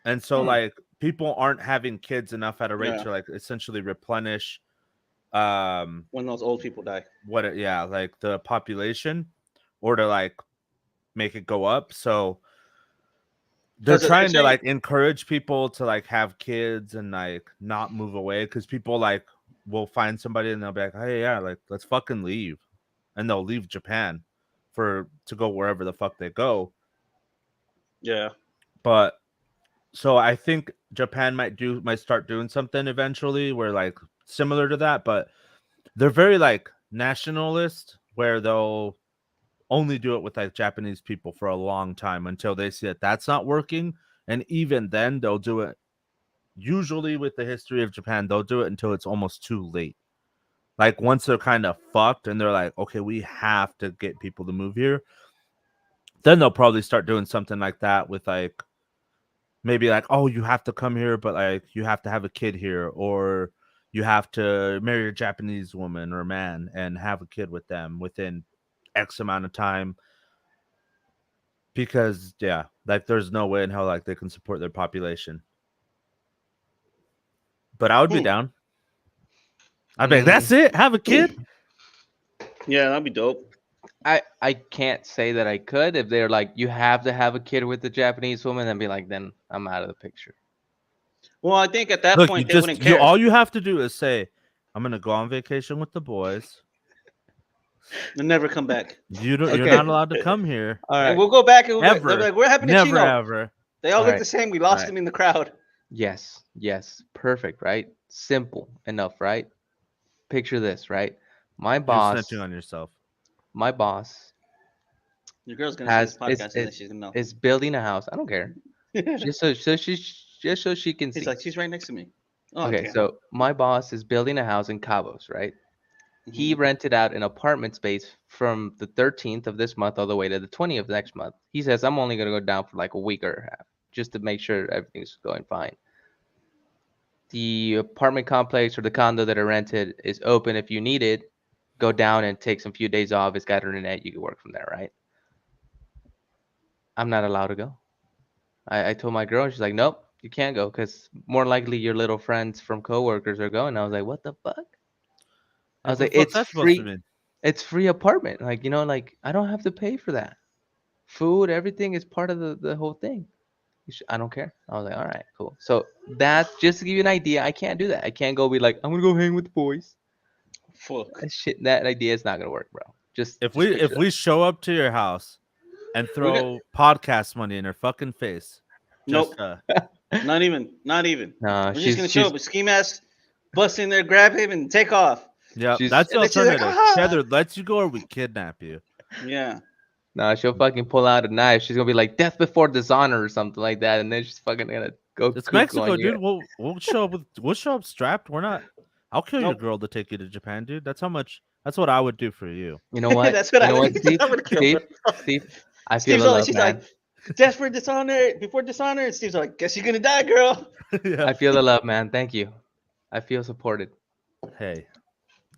Speaker 1: and so
Speaker 2: Hmm.
Speaker 1: like people aren't having kids enough at a rate
Speaker 2: Yeah.
Speaker 1: to like essentially replenish
Speaker 2: when those old people die.
Speaker 1: yeah, like the population, or to like make it go up. So they're
Speaker 2: 'Cause they're
Speaker 1: trying to
Speaker 2: saying-
Speaker 1: like encourage people to like have kids and like not move away, because people like will find somebody and they'll be like, hey, yeah, like let's fucking leave, and they'll leave Japan to go wherever the fuck they go.
Speaker 2: Yeah.
Speaker 1: But so I think Japan might start doing something eventually where like similar to that, but they're very like nationalist, where they'll only do it with like Japanese people for a long time until they see that that's not working. And even then they'll do it, usually with the history of Japan, they'll do it until it's almost too late. Like once they're kind of fucked and they're like, okay, we have to get people to move here, then they'll probably start doing something like that with like maybe like, oh, you have to come here, but like you have to have a kid here, or you have to marry a Japanese woman or man and have a kid with them within X amount of time. Because yeah, like there's no way in hell like they can support their population. But I would be down. I'd be like, that's it, have a kid.
Speaker 2: Yeah, that'd be dope.
Speaker 3: I can't say that I could. If they're like, you have to have a kid with the Japanese woman, then be like, then I'm out of the picture.
Speaker 2: Well, I think at that
Speaker 1: Look,
Speaker 2: point
Speaker 1: you
Speaker 2: they wouldn't care.
Speaker 1: all you have to do is say, I'm gonna go on vacation with the boys.
Speaker 2: They'll never come back.
Speaker 1: You're
Speaker 3: Okay.
Speaker 1: not allowed to come here.
Speaker 3: All
Speaker 2: And
Speaker 3: right.
Speaker 2: we'll go back and we'll
Speaker 1: Ever.
Speaker 2: they'll be like, what happened to
Speaker 1: Never
Speaker 2: Chino?
Speaker 1: ever.
Speaker 2: They all look
Speaker 3: Alright.
Speaker 2: the same. We lost
Speaker 3: Alright.
Speaker 2: him in the crowd.
Speaker 3: Yes. Perfect, right? Simple enough, right? Picture this, right? My
Speaker 1: You're
Speaker 3: boss,
Speaker 1: snitching on yourself.
Speaker 3: my boss
Speaker 2: Your girl's gonna
Speaker 3: Has-
Speaker 2: see this podcast and then
Speaker 3: it's-
Speaker 2: she's gonna know.
Speaker 3: is building a house. I don't care. Just so she can
Speaker 2: He's
Speaker 3: see.
Speaker 2: like, she's right next to me. Oh,
Speaker 3: Okay,
Speaker 2: damn.
Speaker 3: so my boss is building a house in Cabos, right? He
Speaker 2: Mhm.
Speaker 3: rented out an apartment space from the 13th of this month all the way to the 20th of next month. He says, I'm only going to go down for like a week or a half just to make sure everything's going fine. The apartment complex or the condo that I rented is open if you need it. Go down and take some few days off. It's got internet. You can work from there, right? I'm not allowed to go. I told my girl, she's like, nope, you can't go because more likely your little friends from coworkers are going. I was like, what the fuck? I was like,
Speaker 1: What's
Speaker 3: it's
Speaker 1: that supposed to
Speaker 3: free.
Speaker 1: mean?
Speaker 3: It's free apartment. Like, like I don't have to pay for that. Food, everything is part of the whole thing. I don't care. I was like, all right, cool. So that's just to give you an idea. I can't do that. I can't go be like, I'm gonna go hang with the boys.
Speaker 2: Fuck.
Speaker 3: That idea is not gonna work, bro.
Speaker 1: If we show up to your house and throw podcast money in her fucking face,
Speaker 2: Nope.
Speaker 1: just,
Speaker 2: Not even.
Speaker 3: no,
Speaker 2: We're just gonna show up with ski masks, bust in there, grab him, and take off.
Speaker 1: yeah,
Speaker 3: She's-
Speaker 1: that's the
Speaker 2: and then she's like,
Speaker 1: alternative.
Speaker 2: "Ah!"
Speaker 1: She either lets you go or we kidnap you.
Speaker 2: Yeah.
Speaker 3: no, she'll fucking pull out a knife. She's gonna be like death before dishonor or something like that, and then she's fucking gonna go.
Speaker 1: It's
Speaker 3: cuckoo
Speaker 1: Mexico,
Speaker 3: on you.
Speaker 1: dude. We'll show up strapped. We're not. I'll kill your
Speaker 2: Nope.
Speaker 1: girl to take you to Japan, dude. That's what I would do for you.
Speaker 3: You know what?
Speaker 2: That's what
Speaker 3: you
Speaker 2: I
Speaker 3: know
Speaker 2: would-
Speaker 3: what, Steve?
Speaker 2: I would kill
Speaker 3: Steve,
Speaker 2: her.
Speaker 3: Steve, I feel
Speaker 2: Steve's
Speaker 3: the
Speaker 2: all
Speaker 3: love,
Speaker 2: she's
Speaker 3: man.
Speaker 2: like, death for dishonor, before dishonor. And Steve's like, guess you're gonna die, girl.
Speaker 1: Yeah.
Speaker 3: I feel the love, man. Thank you. I feel supported.
Speaker 1: Hey,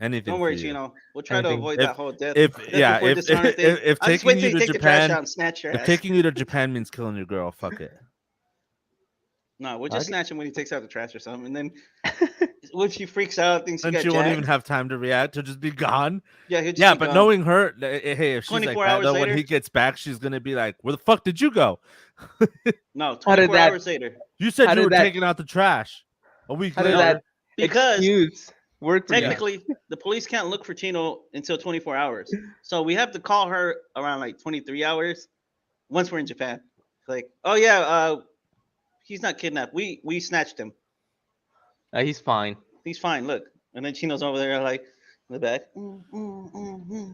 Speaker 1: anything.
Speaker 2: Don't
Speaker 1: for
Speaker 2: worry,
Speaker 1: you.
Speaker 2: Chino. We'll try to
Speaker 3: Anything.
Speaker 2: avoid
Speaker 1: If-
Speaker 2: that whole death.
Speaker 1: If
Speaker 2: death
Speaker 1: yeah,
Speaker 2: before dishonor thing.
Speaker 1: if
Speaker 2: I'll just
Speaker 1: taking
Speaker 2: wait till
Speaker 1: you
Speaker 2: you
Speaker 1: to
Speaker 2: take the trash
Speaker 1: Japan,
Speaker 2: out and snatch your
Speaker 1: if
Speaker 2: ass.
Speaker 1: taking you to Japan means killing your girl, fuck it.
Speaker 2: No, we'll just
Speaker 3: Okay.
Speaker 2: snatch him when he takes out the trash or something. And then when she freaks out, thinks he
Speaker 1: Then
Speaker 2: got
Speaker 1: she won't even
Speaker 2: jacked.
Speaker 1: have time to react. She'll just be gone.
Speaker 2: Yeah, he'll just
Speaker 1: Yeah,
Speaker 2: be
Speaker 1: but
Speaker 2: gone.
Speaker 1: knowing her, hey, if she's like
Speaker 2: 24
Speaker 1: that,
Speaker 2: hours
Speaker 1: though, when
Speaker 2: later?
Speaker 1: he gets back, she's gonna be like, "Where the fuck did you go?
Speaker 2: No,
Speaker 3: How did
Speaker 2: 24
Speaker 3: that-
Speaker 2: hours later.
Speaker 1: You said
Speaker 3: How
Speaker 1: you
Speaker 3: did
Speaker 1: were
Speaker 3: that-
Speaker 1: taking out the trash a week
Speaker 3: How did
Speaker 1: later."
Speaker 3: that
Speaker 2: Because
Speaker 3: excuse work for you?
Speaker 2: technically, the police can't look for Chino until 24 hours. So we have to call her around like 23 hours once we're in Japan. Like, oh yeah, he's not kidnapped. We snatched him.
Speaker 3: He's fine.
Speaker 2: He's fine. Look. And then Chino's over there like in the back.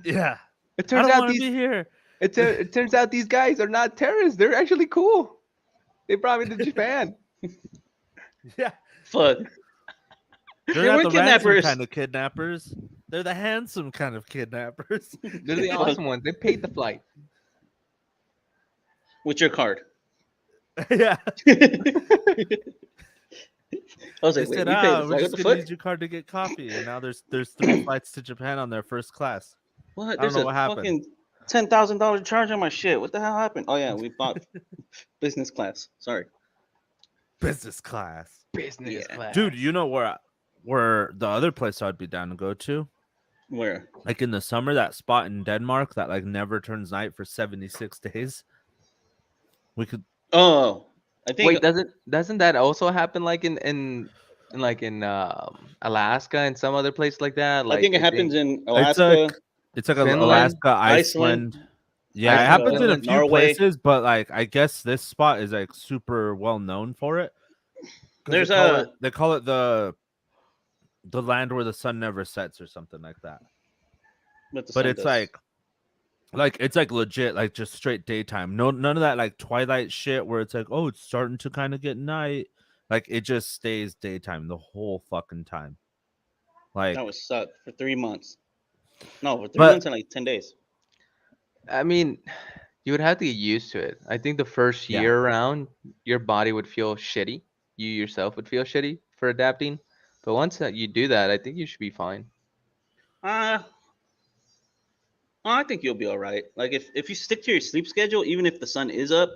Speaker 1: Yeah,
Speaker 3: It
Speaker 1: I
Speaker 3: turns
Speaker 1: don't
Speaker 3: out
Speaker 1: want to
Speaker 3: these.
Speaker 1: be here.
Speaker 3: It turns out these guys are not terrorists. They're actually cool. They brought me to Japan.
Speaker 1: Yeah,
Speaker 2: Fuck.
Speaker 1: they're
Speaker 2: They
Speaker 1: not
Speaker 2: were
Speaker 1: the ransom
Speaker 2: kidnappers.
Speaker 1: kind of kidnappers. They're the handsome kind of kidnappers.
Speaker 3: They're the awesome ones. They paid the flight.
Speaker 2: With your card.
Speaker 1: Yeah.
Speaker 2: I was
Speaker 1: They
Speaker 2: like, wait,
Speaker 1: said,
Speaker 2: we paid the
Speaker 1: we're
Speaker 2: flight. What
Speaker 1: just
Speaker 2: the
Speaker 1: gonna
Speaker 2: fuck?
Speaker 1: use your card to get coffee. And now there's 3 flights to Japan on their first class.
Speaker 2: What?
Speaker 1: I don't
Speaker 2: There's
Speaker 1: know
Speaker 2: a
Speaker 1: what happened.
Speaker 2: fucking $10,000 charge on my shit. What the hell happened? Oh yeah, we bought business class. Sorry.
Speaker 1: Business class.
Speaker 3: Business
Speaker 2: Yeah.
Speaker 3: class.
Speaker 1: Dude, you know where the other place I'd be down to go to?
Speaker 2: Where?
Speaker 1: Like in the summer, that spot in Denmark that like never turns night for 76 days. We could
Speaker 2: Oh, I think.
Speaker 3: Wait, doesn't that also happen like in Alaska and some other place like that?
Speaker 2: I
Speaker 3: Like
Speaker 2: think it happens in
Speaker 1: it's
Speaker 2: Alaska,
Speaker 1: like
Speaker 3: Finland,
Speaker 1: Alaska, Iceland. Yeah, it
Speaker 3: Iceland,
Speaker 1: happens in a
Speaker 3: Finland,
Speaker 1: few
Speaker 2: Norway.
Speaker 1: places, but like I guess this spot is like super well known for it. 'Cause
Speaker 2: There's
Speaker 1: they call it the land where the sun never sets or something like that.
Speaker 2: But the
Speaker 1: But
Speaker 2: sun
Speaker 1: it's
Speaker 2: does.
Speaker 1: like it's like legit, like just straight daytime. None of that like twilight shit where it's like, oh, it's starting to kind of get night. Like it just stays daytime the whole fucking time. Like,
Speaker 2: That would suck for 3 months. No, for 3
Speaker 1: But-
Speaker 2: months and like 10 days.
Speaker 3: I mean, you would have to get used to it. I think the first
Speaker 1: Yeah.
Speaker 3: year around, your body would feel shitty. You yourself would feel shitty for adapting. But once that you do that, I think you should be fine.
Speaker 2: I think you'll be all right. Like if you stick to your sleep schedule, even if the sun is up,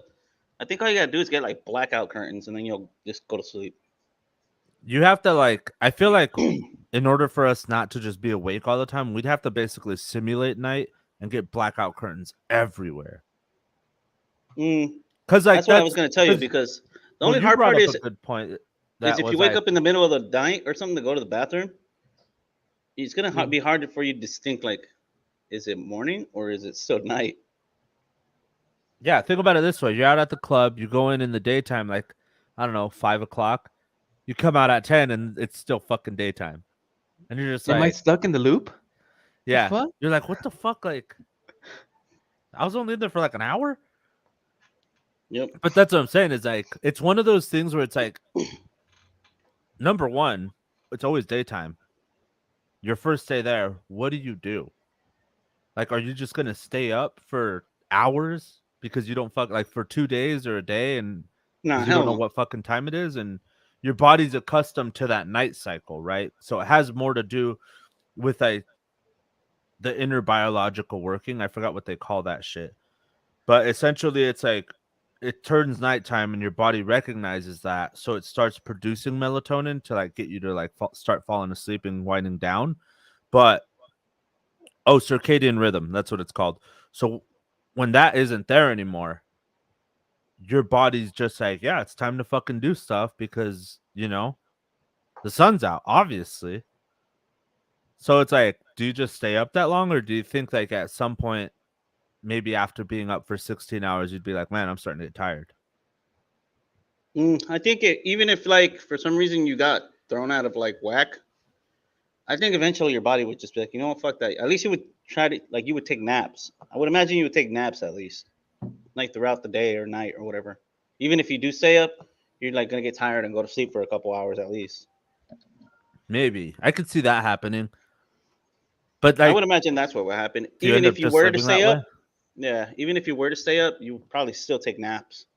Speaker 2: I think all you gotta do is get like blackout curtains, and then you'll just go to sleep.
Speaker 1: you have to like, I feel like in order for us not to just be awake all the time, we'd have to basically simulate night and get blackout curtains everywhere.
Speaker 2: Mm,
Speaker 1: Because like
Speaker 2: that's what I was gonna tell you
Speaker 1: 'cause-
Speaker 2: because the
Speaker 1: well,
Speaker 2: only
Speaker 1: you
Speaker 2: hard
Speaker 1: brought
Speaker 2: part
Speaker 1: up
Speaker 2: is
Speaker 1: a good point.
Speaker 2: is
Speaker 1: That
Speaker 2: if
Speaker 1: was
Speaker 2: you wake
Speaker 1: like,
Speaker 2: up in the middle of the night or something to go to the bathroom, it's gonna
Speaker 1: Mm.
Speaker 2: be harder for you to distinct like, is it morning or is it still night?
Speaker 1: yeah, think about it this way: you're out at the club, you go in the daytime, like I don't know, 5 o'clock. You come out at 10, and it's still fucking daytime, and you're just
Speaker 3: Am I
Speaker 1: like,
Speaker 3: stuck in the loop?
Speaker 1: yeah,
Speaker 3: fuck?
Speaker 1: you're like, what the fuck? Like, I was only in there for like an hour.
Speaker 2: Yep.
Speaker 1: But that's what I'm saying is like it's one of those things where it's like number one, it's always daytime. Your first day there, what do you do? Like, are you just gonna stay up for hours because you don't fuck like for 2 days or a day and
Speaker 2: Nah,
Speaker 1: 'cause you
Speaker 2: hell
Speaker 1: don't know
Speaker 2: no.
Speaker 1: what fucking time it is and your body's accustomed to that night cycle, right? So it has more to do with like the inner biological working. I forgot what they call that shit. But essentially it's like it turns nighttime and your body recognizes that, so it starts producing melatonin to like get you to like start falling asleep and winding down. But circadian rhythm, that's what it's called. So when that isn't there anymore, your body's just like, yeah, it's time to fucking do stuff because the sun's out, obviously. So it's like, do you just stay up that long, or do you think like at some point, maybe after being up for 16 hours, you'd be like, man, I'm starting to get tired?
Speaker 2: I think even if like for some reason you got thrown out of like whack, I think eventually your body would just be like, you know what, fuck that. At least you would try to like you would take naps. I would imagine you would take naps at least, like throughout the day or night or whatever. Even if you do stay up, you're like gonna get tired and go to sleep for a couple hours at least.
Speaker 1: Maybe I could see that happening. But
Speaker 2: I
Speaker 1: like,
Speaker 2: would imagine that's what would happen.
Speaker 1: do you
Speaker 2: Even
Speaker 1: end up
Speaker 2: if you
Speaker 1: just
Speaker 2: were to
Speaker 1: living
Speaker 2: stay
Speaker 1: that
Speaker 2: up,
Speaker 1: way?
Speaker 2: yeah. Even if you were to stay up, you would probably still take naps.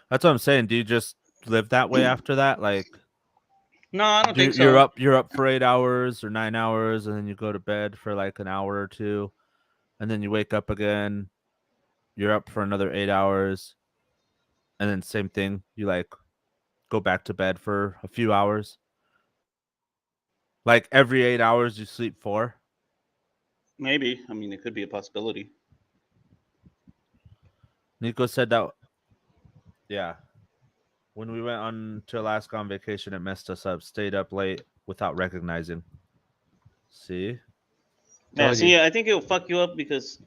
Speaker 1: That's what I'm saying. Do you just live that way after that? Like,
Speaker 2: No, I don't think so.
Speaker 1: you're up for 8 hours or 9 hours, and then you go to bed for like an hour or two, and then you wake up again. You're up for another 8 hours, and then same thing. You like go back to bed for a few hours. Like every 8 hours, you sleep 4.
Speaker 2: Maybe. I mean, it could be a possibility.
Speaker 1: Nico said that. Yeah. When we went on to Alaska on vacation, it messed us up. Stayed up late without recognizing. See?
Speaker 2: Yeah.
Speaker 3: Told
Speaker 2: See,
Speaker 3: you.
Speaker 2: I think it'll fuck you up because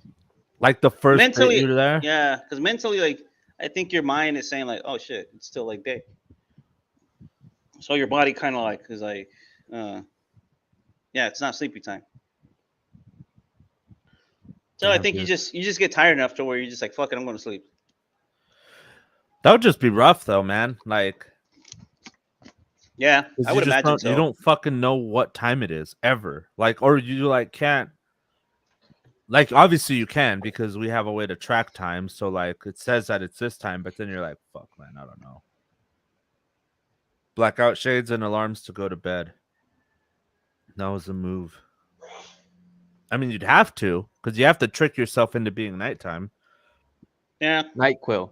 Speaker 1: Like the first
Speaker 2: mentally,
Speaker 1: day you're there?
Speaker 2: yeah, because mentally, like, I think your mind is saying like, oh shit, it's still like day. So your body kind of like is like, yeah, it's not sleepy time. So I
Speaker 1: Damn,
Speaker 2: think
Speaker 1: dude.
Speaker 2: you just get tired enough to where you're just like, fuck it, I'm going to sleep.
Speaker 1: That would just be rough though, man. Like,
Speaker 2: Yeah,
Speaker 1: 'cause
Speaker 2: I
Speaker 1: you
Speaker 2: would
Speaker 1: just
Speaker 2: imagine
Speaker 1: don't,
Speaker 2: so.
Speaker 1: you don't fucking know what time it is ever. Like, or you like can't. like obviously you can because we have a way to track time. So like it says that it's this time, but then you're like, fuck, man, I don't know. Blackout shades and alarms to go to bed. That was a move. I mean, you'd have to because you have to trick yourself into being nighttime.
Speaker 2: Yeah.
Speaker 3: NyQuil.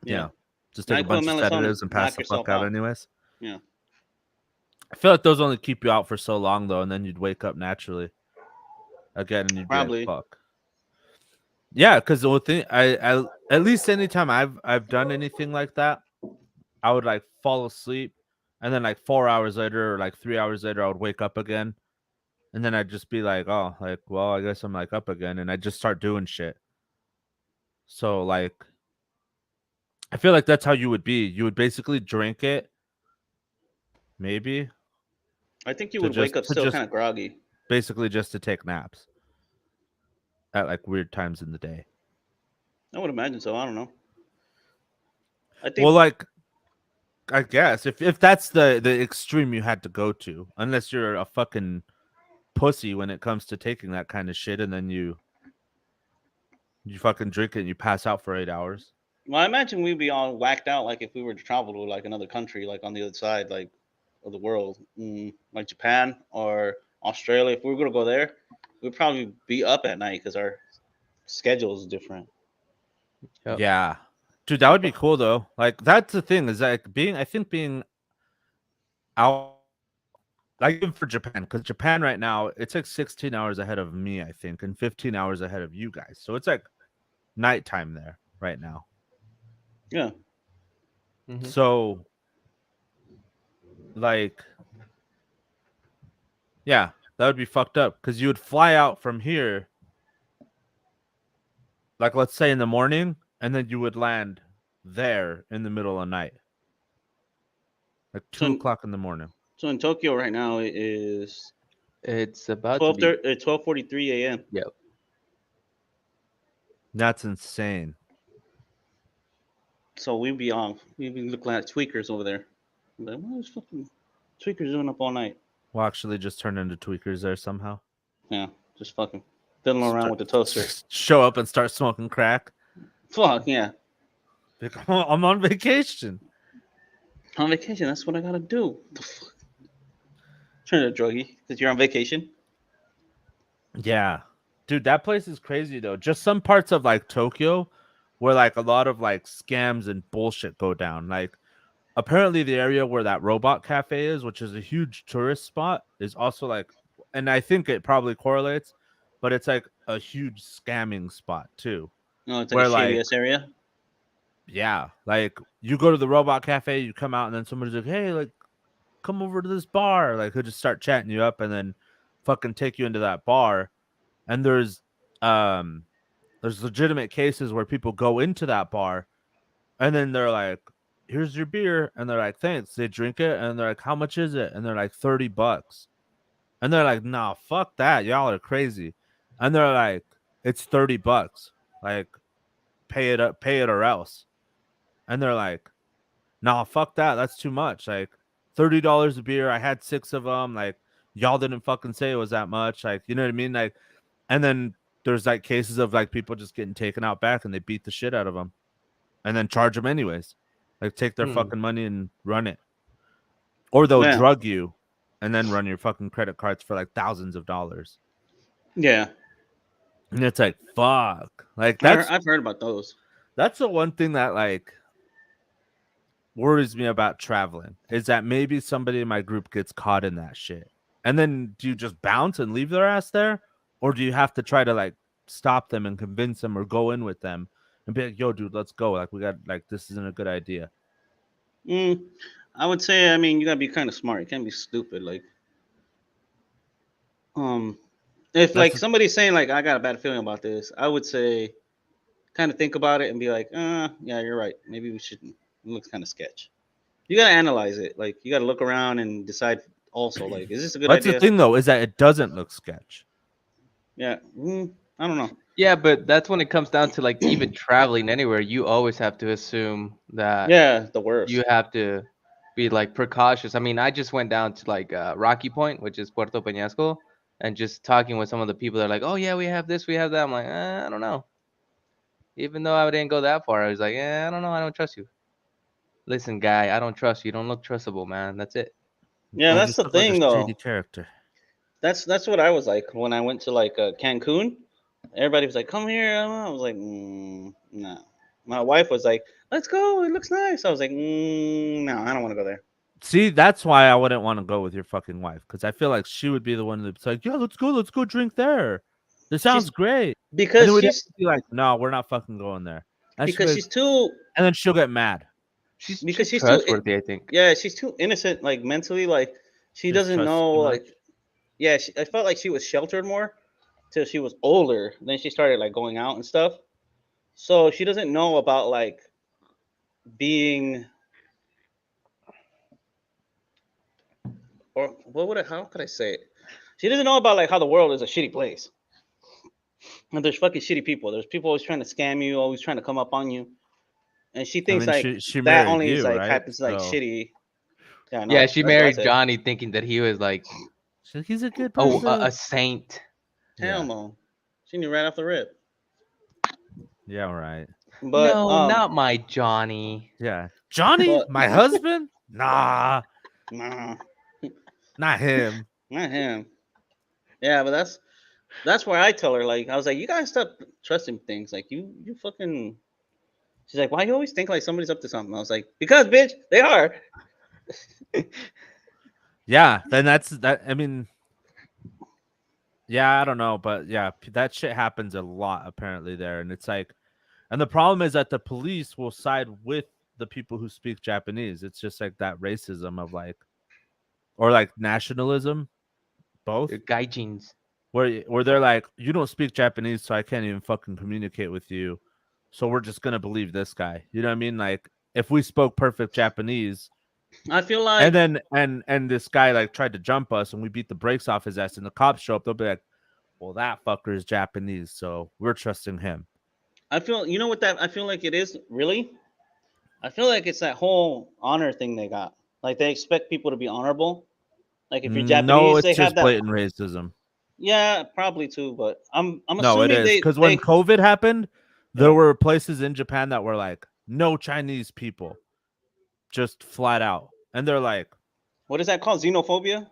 Speaker 1: Yeah. Just take a
Speaker 2: NyQuil,
Speaker 1: bunch of
Speaker 2: melatonin,
Speaker 1: sedatives and pass
Speaker 2: knock
Speaker 1: the
Speaker 2: yourself
Speaker 1: fuck out
Speaker 2: out.
Speaker 1: anyways.
Speaker 2: Yeah.
Speaker 1: I feel like those only keep you out for so long though, and then you'd wake up naturally again, and you'd
Speaker 2: Probably.
Speaker 1: be like, "Fuck." Yeah, because the thing, I at least anytime I've done anything like that, I would like fall asleep, and then like 4 hours later or like 3 hours later, I would wake up again, and then I'd just be like, "Oh, like well, I guess I'm like up again," and I just start doing shit. So like, I feel like that's how you would be. You would basically drink it, maybe
Speaker 2: I think you
Speaker 1: to
Speaker 2: would wake up
Speaker 1: to
Speaker 2: still
Speaker 1: just
Speaker 2: kind of groggy.
Speaker 1: basically just to take naps at like weird times in the day.
Speaker 2: I would imagine so. I don't know. I think
Speaker 1: Well, like I guess if that's the extreme you had to go to, unless you're a fucking pussy when it comes to taking that kind of shit, and then you fucking drink it and you pass out for 8 hours.
Speaker 2: Well, I imagine we'd be all whacked out, like if we were to travel to like another country, like on the other side, like of the world, like Japan or Australia. If we were gonna go there, we'd probably be up at night because our schedule is different.
Speaker 3: Yep.
Speaker 1: Yeah, dude, that would be cool though. Like that's the thing is like I think being out. Like even for Japan, because Japan right now it's like 16 hours ahead of me, I think, and 15 hours ahead of you guys. So it's like nighttime there right now.
Speaker 2: Yeah.
Speaker 3: Mhm.
Speaker 1: So, like, yeah, that would be fucked up because you would fly out from here, like, let's say in the morning, and then you would land there in the middle of the night, like 2 o'clock in the morning.
Speaker 2: So in Tokyo right now it is
Speaker 3: It's about to be.
Speaker 2: 12:43 a.m.
Speaker 3: Yep.
Speaker 1: That's insane.
Speaker 2: So we'd be looking at tweakers over there. Like, what is fucking tweakers doing up all night?
Speaker 1: We'll actually just turn into tweakers there somehow.
Speaker 2: Yeah, just fucking fiddling around with the toaster.
Speaker 1: Show up and start smoking crack.
Speaker 2: Fuck yeah.
Speaker 1: Like, "Oh, I'm on vacation.
Speaker 2: On vacation, that's what I gotta do. The fuck? Turn into a druggie because you're on vacation.
Speaker 1: Yeah. Dude, that place is crazy though. Just some parts of like Tokyo where like a lot of like scams and bullshit go down. Like apparently the area where that robot cafe is, which is a huge tourist spot, is also like, and I think it probably correlates, but it's like a huge scamming spot too.
Speaker 2: No, it's like
Speaker 1: Where
Speaker 2: a shady
Speaker 1: like
Speaker 2: ass area.
Speaker 1: yeah, like you go to the robot cafe, you come out, and then somebody's like, "Hey, like, come over to this bar." Like, he'll just start chatting you up, and then fucking take you into that bar. And there's legitimate cases where people go into that bar, and then they're like, "Here's your beer," and they're like, "Thanks." They drink it, and they're like, "How much is it?" And they're like, $30. And they're like, "Nah, fuck that. Y'all are crazy." And they're like, "It's $30. Like, pay it or else." And they're like, "Nah, fuck that. That's too much. Like, $30 a beer. I had 6 of them. Like, y'all didn't fucking say it was that much. Like, you know what I mean? Like, and then there's like cases of like people just getting taken out back and they beat the shit out of them and then charge them anyways. Like, take their fucking money and run it. Or they'll
Speaker 2: Yeah.
Speaker 1: drug you and then run your fucking credit cards for like thousands of dollars.
Speaker 2: Yeah,
Speaker 1: And it's like, fuck. Like, that's
Speaker 2: I've heard about those.
Speaker 1: that's the one thing that like worries me about traveling is that maybe somebody in my group gets caught in that shit. And then do you just bounce and leave their ass there? Or do you have to try to like stop them and convince them or go in with them and be like, "Yo, dude, let's go. Like, we got like this isn't a good idea."
Speaker 2: I would say, I mean, you gotta be kind of smart. You can't be stupid. Like, if like
Speaker 1: That's-
Speaker 2: somebody's saying like, I got a bad feeling about this, I would say, kind of think about it and be like, yeah, you're right. Maybe we shouldn't. It looks kind of sketch. You gotta analyze it. Like, you gotta look around and decide. Also, like, is this a good
Speaker 1: That's
Speaker 2: idea?
Speaker 1: the thing though, is that it doesn't look sketch.
Speaker 2: Yeah. I don't know.
Speaker 3: Yeah, but that's when it comes down to like even traveling anywhere, you always have to assume that
Speaker 2: Yeah, the worst.
Speaker 3: you have to be like precautious. I mean, I just went down to like Rocky Point, which is Puerto Peñasco, and just talking with some of the people that are like, oh yeah, we have this, we have that. I'm like, I don't know. Even though I didn't go that far, I was like, I don't know, I don't trust you. Listen, guy, I don't trust you. You don't look trustable, man. That's it.
Speaker 2: Yeah,
Speaker 1: You
Speaker 2: that's
Speaker 1: just
Speaker 2: the
Speaker 1: look like a
Speaker 2: thing, though.
Speaker 1: shady character.
Speaker 2: That's what I was like when I went to like Cancun. Everybody was like, "Come here." I was like, "No." My wife was like, "Let's go. It looks nice." I was like, "No, I don't want to go there."
Speaker 1: See, that's why I wouldn't want to go with your fucking wife, because I feel like she would be the one that's like, yeah, let's go drink there. This sounds great. And then
Speaker 2: Because
Speaker 1: we'd
Speaker 2: she's
Speaker 1: be like, no, we're not fucking going there. And she'd be
Speaker 2: because
Speaker 1: like-
Speaker 2: she's too
Speaker 1: and then she'll get mad.
Speaker 3: She's
Speaker 2: Because
Speaker 3: she's
Speaker 2: she's too-
Speaker 3: trustworthy, I think.
Speaker 2: yeah, she's too innocent, like mentally, like she
Speaker 1: She
Speaker 2: doesn't
Speaker 1: trusts
Speaker 2: know,
Speaker 1: too
Speaker 2: like
Speaker 1: much.
Speaker 2: yeah, I felt like she was sheltered more till she was older. Then she started like going out and stuff, so she doesn't know about like being, or how could I say it? She doesn't know about like how the world is a shitty place. And there's fucking shitty people. There's people always trying to scam you, always trying to come up on you. And she thinks
Speaker 1: mean,
Speaker 2: like
Speaker 1: she
Speaker 2: that
Speaker 1: married
Speaker 2: only is
Speaker 1: you,
Speaker 2: like
Speaker 1: right?
Speaker 2: happens like
Speaker 1: So-
Speaker 2: shitty. Yeah, no,
Speaker 3: Yeah, she
Speaker 2: that's what I
Speaker 3: married
Speaker 2: said.
Speaker 3: Johnny thinking that he was like,
Speaker 1: She's like, he's a good
Speaker 3: oh,
Speaker 1: person.
Speaker 3: a saint.
Speaker 2: Hell
Speaker 1: Yeah.
Speaker 2: no. She knew right off the rip.
Speaker 1: Yeah, right.
Speaker 2: But
Speaker 3: no, not my Johnny.
Speaker 1: Yeah. Johnny,
Speaker 2: But-
Speaker 1: my husband? Nah,
Speaker 2: nah,
Speaker 1: not him.
Speaker 2: not him. Yeah, but that's where I tell her, like, I was like, you gotta stop trusting things. Like you fucking. She's like, why you always think like somebody's up to something? I was like, because bitch, they are.
Speaker 1: Yeah, then that's that. I mean, yeah, I don't know, but yeah, that shit happens a lot apparently there, and it's like, and the problem is that the police will side with the people who speak Japanese. It's just like that racism of like, or like nationalism, both,
Speaker 3: They're gaijins.
Speaker 1: where they're like, you don't speak Japanese, so I can't even fucking communicate with you, so we're just gonna believe this guy. You know what I mean? Like, if we spoke perfect Japanese.
Speaker 2: I feel like
Speaker 1: And then and this guy like tried to jump us and we beat the brakes off his ass and the cops show up, they'll be like, well, that fucker is Japanese, so we're trusting him.
Speaker 2: I feel, you know what that I feel like it is really. I feel like it's that whole honor thing they got. Like they expect people to be honorable. Like if you're Japanese,
Speaker 1: No, it's
Speaker 2: they
Speaker 1: just
Speaker 2: have that.
Speaker 1: blatant racism.
Speaker 2: Yeah, probably too. But I'm
Speaker 1: No, it
Speaker 2: assuming
Speaker 1: is because when
Speaker 2: they
Speaker 1: COVID happened, there
Speaker 2: Yeah.
Speaker 1: were places in Japan that were like, no Chinese people, just flat out, and they're like,
Speaker 2: what is that called? Xenophobia?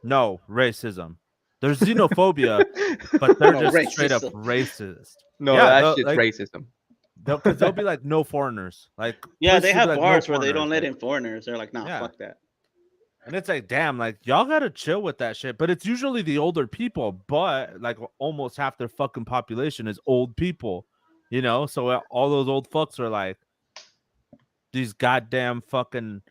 Speaker 1: no racism. There's xenophobia, but they're
Speaker 2: No,
Speaker 1: just straight up
Speaker 2: racism.
Speaker 1: racist.
Speaker 3: No,
Speaker 1: Yeah,
Speaker 3: that's
Speaker 1: they'll-
Speaker 3: just
Speaker 1: like-
Speaker 3: racism.
Speaker 1: Because they'll be like, no foreigners. Like,
Speaker 2: Yeah,
Speaker 1: places
Speaker 2: they
Speaker 1: will be
Speaker 2: have
Speaker 1: like, no
Speaker 2: bars where they don't
Speaker 1: foreigners,
Speaker 2: let
Speaker 1: like-
Speaker 2: in foreigners. They're like, nah,
Speaker 1: Yeah.
Speaker 2: fuck that.
Speaker 1: And it's like, damn, like y'all gotta chill with that shit. But it's usually the older people, but like almost half their fucking population is old people, you know? So all those old fucks are like these goddamn fucking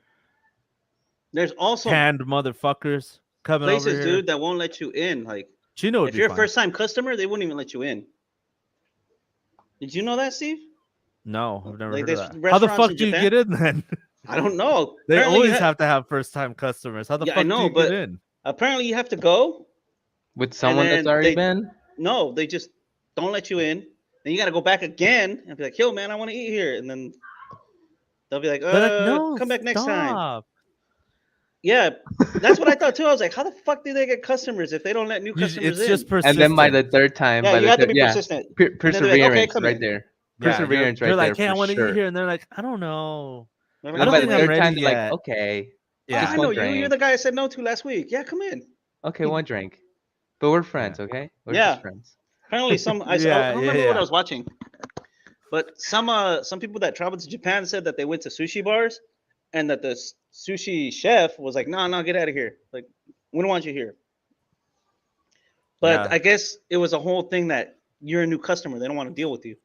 Speaker 2: There's also
Speaker 1: canned motherfuckers coming over
Speaker 2: places,
Speaker 1: here.
Speaker 2: dude, that won't let you in. Like
Speaker 1: Chino would
Speaker 2: if
Speaker 1: be
Speaker 2: you're a
Speaker 1: fine.
Speaker 2: first time customer, they wouldn't even let you in. Did you know that, Steve?
Speaker 1: No, I've never
Speaker 2: like,
Speaker 1: heard of
Speaker 2: there's
Speaker 1: that. How the
Speaker 2: restaurants
Speaker 1: fuck
Speaker 2: in
Speaker 1: do you
Speaker 2: Japan-
Speaker 1: get in then?
Speaker 2: I don't know.
Speaker 1: They
Speaker 2: Apparently you
Speaker 1: always
Speaker 2: ha-
Speaker 1: have to have first time customers. How the
Speaker 2: Yeah, I
Speaker 1: fuck
Speaker 2: know,
Speaker 1: do you
Speaker 2: but-
Speaker 1: get in?
Speaker 2: Apparently you have to go.
Speaker 3: With someone that's
Speaker 2: then
Speaker 3: already
Speaker 2: they-
Speaker 3: been?
Speaker 2: No, they just don't let you in. Then you got to go back again and be like, "Yo, man, I want to eat here." And then they'll be like,
Speaker 1: They're like, no,
Speaker 2: come back next time."
Speaker 1: stop.
Speaker 2: Yeah, that's what I thought too. I was like, "How the fuck do they get customers if they don't let new customers
Speaker 1: It's
Speaker 2: in?"
Speaker 1: just
Speaker 3: And then by
Speaker 1: persistent.
Speaker 3: the third time,
Speaker 2: yeah,
Speaker 3: by
Speaker 2: you
Speaker 3: the
Speaker 2: have to
Speaker 3: third,
Speaker 2: be
Speaker 3: yeah,
Speaker 2: persistent.
Speaker 3: per-
Speaker 2: then they're like,
Speaker 3: perseverance
Speaker 2: "Okay, come
Speaker 3: right
Speaker 2: in."
Speaker 3: there.
Speaker 1: Yeah, you're-
Speaker 3: Perseverance
Speaker 1: you're
Speaker 3: right
Speaker 1: like,
Speaker 3: there.
Speaker 1: hey, I
Speaker 3: for
Speaker 1: want to
Speaker 3: sure.
Speaker 1: eat here. And they're like, I don't know.
Speaker 2: They're
Speaker 3: And
Speaker 2: like,
Speaker 3: then
Speaker 1: I
Speaker 3: by
Speaker 1: don't
Speaker 3: the
Speaker 1: think I'm
Speaker 3: third time,
Speaker 1: ready
Speaker 3: they're
Speaker 1: yet.
Speaker 3: like, okay,
Speaker 1: Yeah.
Speaker 2: I know you.
Speaker 3: drink.
Speaker 2: You're the guy I said no to last week. Yeah, come in.
Speaker 3: okay, one drink. But we're friends, okay? We're
Speaker 2: Yeah.
Speaker 3: just friends.
Speaker 2: Apparently, some I
Speaker 1: Yeah,
Speaker 2: don't
Speaker 1: yeah,
Speaker 2: remember what
Speaker 1: yeah.
Speaker 2: I was watching, but some people that traveled to Japan said that they went to sushi bars, and that the sushi chef was like, "No, get out of here. Like, we don't want you here." But
Speaker 1: Yeah.
Speaker 2: I guess it was a whole thing that you're a new customer. They don't want to deal with you.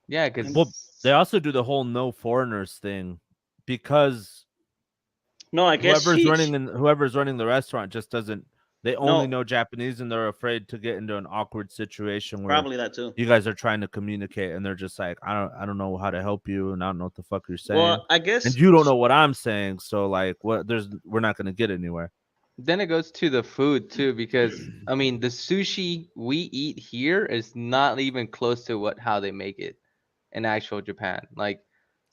Speaker 3: Yeah, because
Speaker 1: Well, they also do the whole no foreigners thing because
Speaker 2: No, I guess
Speaker 1: whoever's running the restaurant just doesn't. They only
Speaker 2: No.
Speaker 1: know Japanese and they're afraid to get into an awkward situation where
Speaker 2: probably that too.
Speaker 1: you guys are trying to communicate and they're just like, I don't know how to help you and I don't know what the fuck you're saying.
Speaker 2: Well, I guess
Speaker 1: and you don't know what I'm saying, so like we're not gonna get anywhere.
Speaker 3: then it goes to the food too, because I mean the sushi we eat here is not even close to how they make it in actual Japan. Like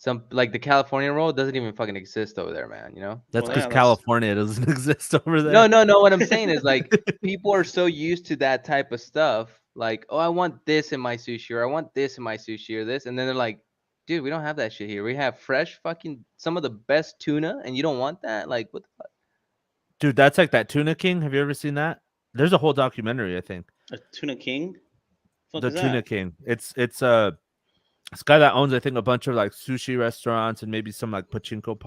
Speaker 3: Some like the California roll doesn't even fucking exist over there, man. You know?
Speaker 1: That's
Speaker 2: Well,
Speaker 1: because
Speaker 2: yeah, that's-
Speaker 1: California doesn't exist over there.
Speaker 3: No, no, no. What I'm saying is like people are so used to that type of stuff. Like, oh, I want this in my sushi, or I want this in my sushi, or this, and then they're like, dude, we don't have that shit here. We have fresh fucking some of the best tuna, and you don't want that? Like, what the fuck?
Speaker 1: Dude, that's like that Tuna King. Have you ever seen that? There's a whole documentary, I think.
Speaker 2: A Tuna King? Fuck
Speaker 1: The
Speaker 2: is
Speaker 1: Tuna
Speaker 2: that?
Speaker 1: King. It's this guy that owns, I think, a bunch of like sushi restaurants and maybe some like pachinko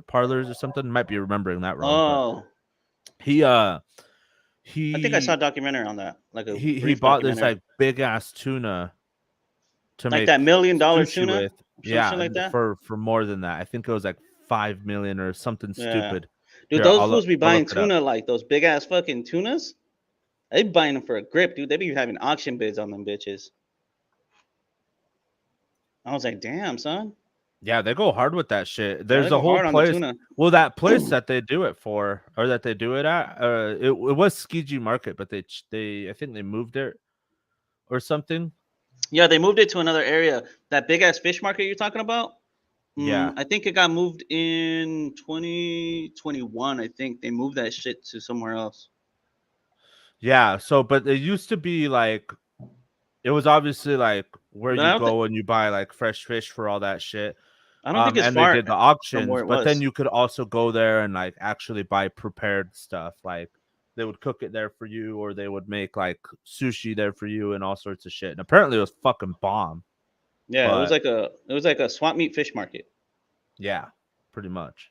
Speaker 1: parlors or something. Might be remembering that wrong.
Speaker 2: Oh,
Speaker 1: But he
Speaker 2: I think I saw a documentary on that. Like a
Speaker 1: he
Speaker 2: brief
Speaker 1: bought this
Speaker 2: documentary.
Speaker 1: like big ass tuna to
Speaker 2: like
Speaker 1: make
Speaker 2: that $1 million
Speaker 1: sushi
Speaker 2: tuna,
Speaker 1: with.
Speaker 2: some
Speaker 1: Yeah,
Speaker 2: shit like that.
Speaker 1: for more than that. I think it was like 5 million or something
Speaker 2: Yeah.
Speaker 1: stupid.
Speaker 2: Dude,
Speaker 1: Here,
Speaker 2: those
Speaker 1: I'll
Speaker 2: fools be
Speaker 1: I'll
Speaker 2: buying
Speaker 1: look it up.
Speaker 2: tuna like those big ass fucking tunas. They be buying them for a grip, dude. They be having auction bids on them bitches. I was like, damn, son.
Speaker 1: Yeah, they go hard with that shit.
Speaker 2: Yeah,
Speaker 1: There's
Speaker 2: they
Speaker 1: a
Speaker 2: go
Speaker 1: whole
Speaker 2: hard on the
Speaker 1: place.
Speaker 2: tuna.
Speaker 1: Well, that place that they do it for, or that they do it at, it was Skiji Market, but they I think they moved it or something.
Speaker 2: Yeah, they moved it to another area. That big ass fish market you're talking about.
Speaker 1: Yeah.
Speaker 2: I think it got moved in 2021. I think they moved that shit to somewhere else.
Speaker 1: Yeah. So, but it used to be like, it was obviously like where
Speaker 2: But I
Speaker 1: you
Speaker 2: don't
Speaker 1: go and you buy like fresh fish for all that shit.
Speaker 2: I don't think it's
Speaker 1: And
Speaker 2: far
Speaker 1: they did the
Speaker 2: from
Speaker 1: auctions,
Speaker 2: where it
Speaker 1: but then
Speaker 2: was.
Speaker 1: you could also go there and like actually buy prepared stuff. Like they would cook it there for you, or they would make like sushi there for you and all sorts of shit. And apparently it was fucking bomb.
Speaker 2: Yeah, it was
Speaker 1: but-
Speaker 2: like a swap meet fish market,
Speaker 1: Yeah, pretty much.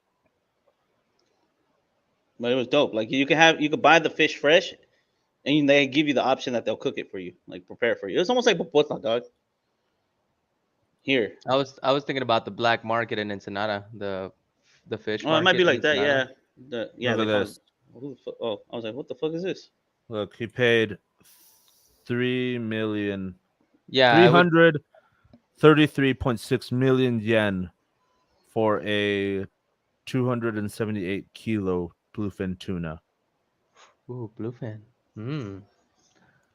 Speaker 2: but it was dope. Like you could buy the fish fresh, and they give you the option that they'll cook it for you, like prepare it for you. It's almost like Popotla, dog. Here,
Speaker 3: I was thinking about the black market in Ensenada, the fish.
Speaker 2: oh, it might be
Speaker 3: market
Speaker 2: like
Speaker 3: in
Speaker 2: that. Yeah,
Speaker 3: Ensenada.
Speaker 2: yeah.
Speaker 1: Look
Speaker 2: They
Speaker 1: at
Speaker 2: call it,
Speaker 1: this.
Speaker 2: who the fuck? Oh, I was like, what the fuck is this?
Speaker 1: Look, he paid 3,000,000
Speaker 3: Yeah, I would-
Speaker 1: 333.6 million yen for a 278 kilo bluefin tuna.
Speaker 3: Ooh, bluefin. Hmm.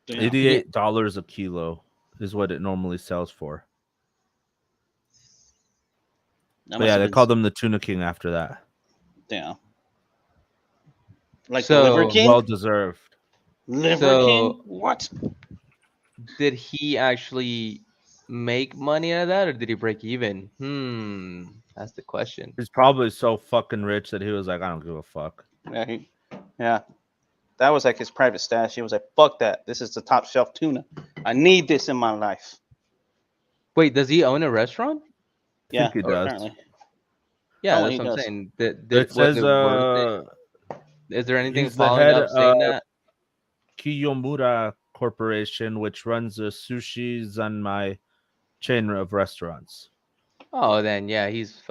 Speaker 2: Damn.
Speaker 1: $88 a kilo is what it normally sells for.
Speaker 2: That
Speaker 1: But
Speaker 2: must
Speaker 1: yeah,
Speaker 2: have
Speaker 1: they
Speaker 2: been-
Speaker 1: called him the Tuna King after that.
Speaker 2: Damn. Like
Speaker 3: So,
Speaker 2: the Liver King.
Speaker 1: Well deserved.
Speaker 2: Liver
Speaker 3: so-
Speaker 2: King. What?
Speaker 3: Did he actually make money out of that, or did he break even? That's the question.
Speaker 1: He's probably so fucking rich that he was like, I don't give a fuck.
Speaker 2: Yeah, yeah. That was like his private stash. He was like, "Fuck that! This is the top shelf tuna. I need this in my life."
Speaker 3: Wait, does he own a restaurant?
Speaker 2: Yeah,
Speaker 1: think he does.
Speaker 2: apparently.
Speaker 3: Yeah,
Speaker 2: Oh,
Speaker 3: that's
Speaker 2: he
Speaker 3: what I'm
Speaker 2: does.
Speaker 3: saying.
Speaker 1: It
Speaker 3: Was
Speaker 1: says
Speaker 3: it worth it? Is there anything
Speaker 1: he's the
Speaker 3: following
Speaker 1: head
Speaker 3: up saying
Speaker 1: of-
Speaker 3: that?
Speaker 1: Kiyomura Corporation, which runs the Sushi Zanmai chain of restaurants.
Speaker 3: Oh, then yeah, he's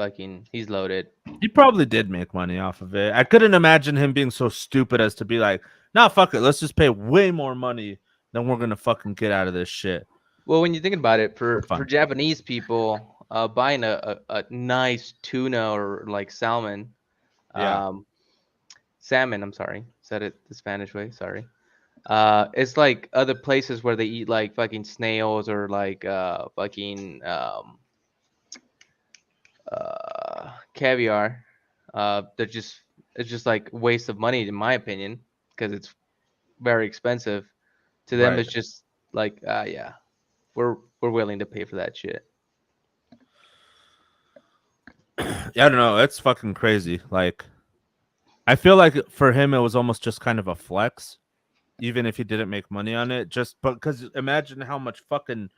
Speaker 3: loaded.
Speaker 1: He probably did make money off of it. I couldn't imagine him being so stupid as to be like, nah, fuck it. Let's just pay way more money than we're going to fucking get out of this shit.
Speaker 3: Well, when you think about it, for
Speaker 1: fun.
Speaker 3: Japanese people, buying a nice tuna or like salmon,
Speaker 1: Yeah.
Speaker 3: salmon. I'm sorry, said it the Spanish way. Sorry. It's like other places where they eat like fucking snails or like fucking caviar. It's just like waste of money in my opinion because it's very expensive. To them,
Speaker 1: Right.
Speaker 3: it's just like yeah, we're willing to pay for that shit.
Speaker 1: Yeah, I don't know. It's fucking crazy. Like, I feel like for him, it was almost just kind of a flex, even if he didn't make money on it. Just because imagine how much fucking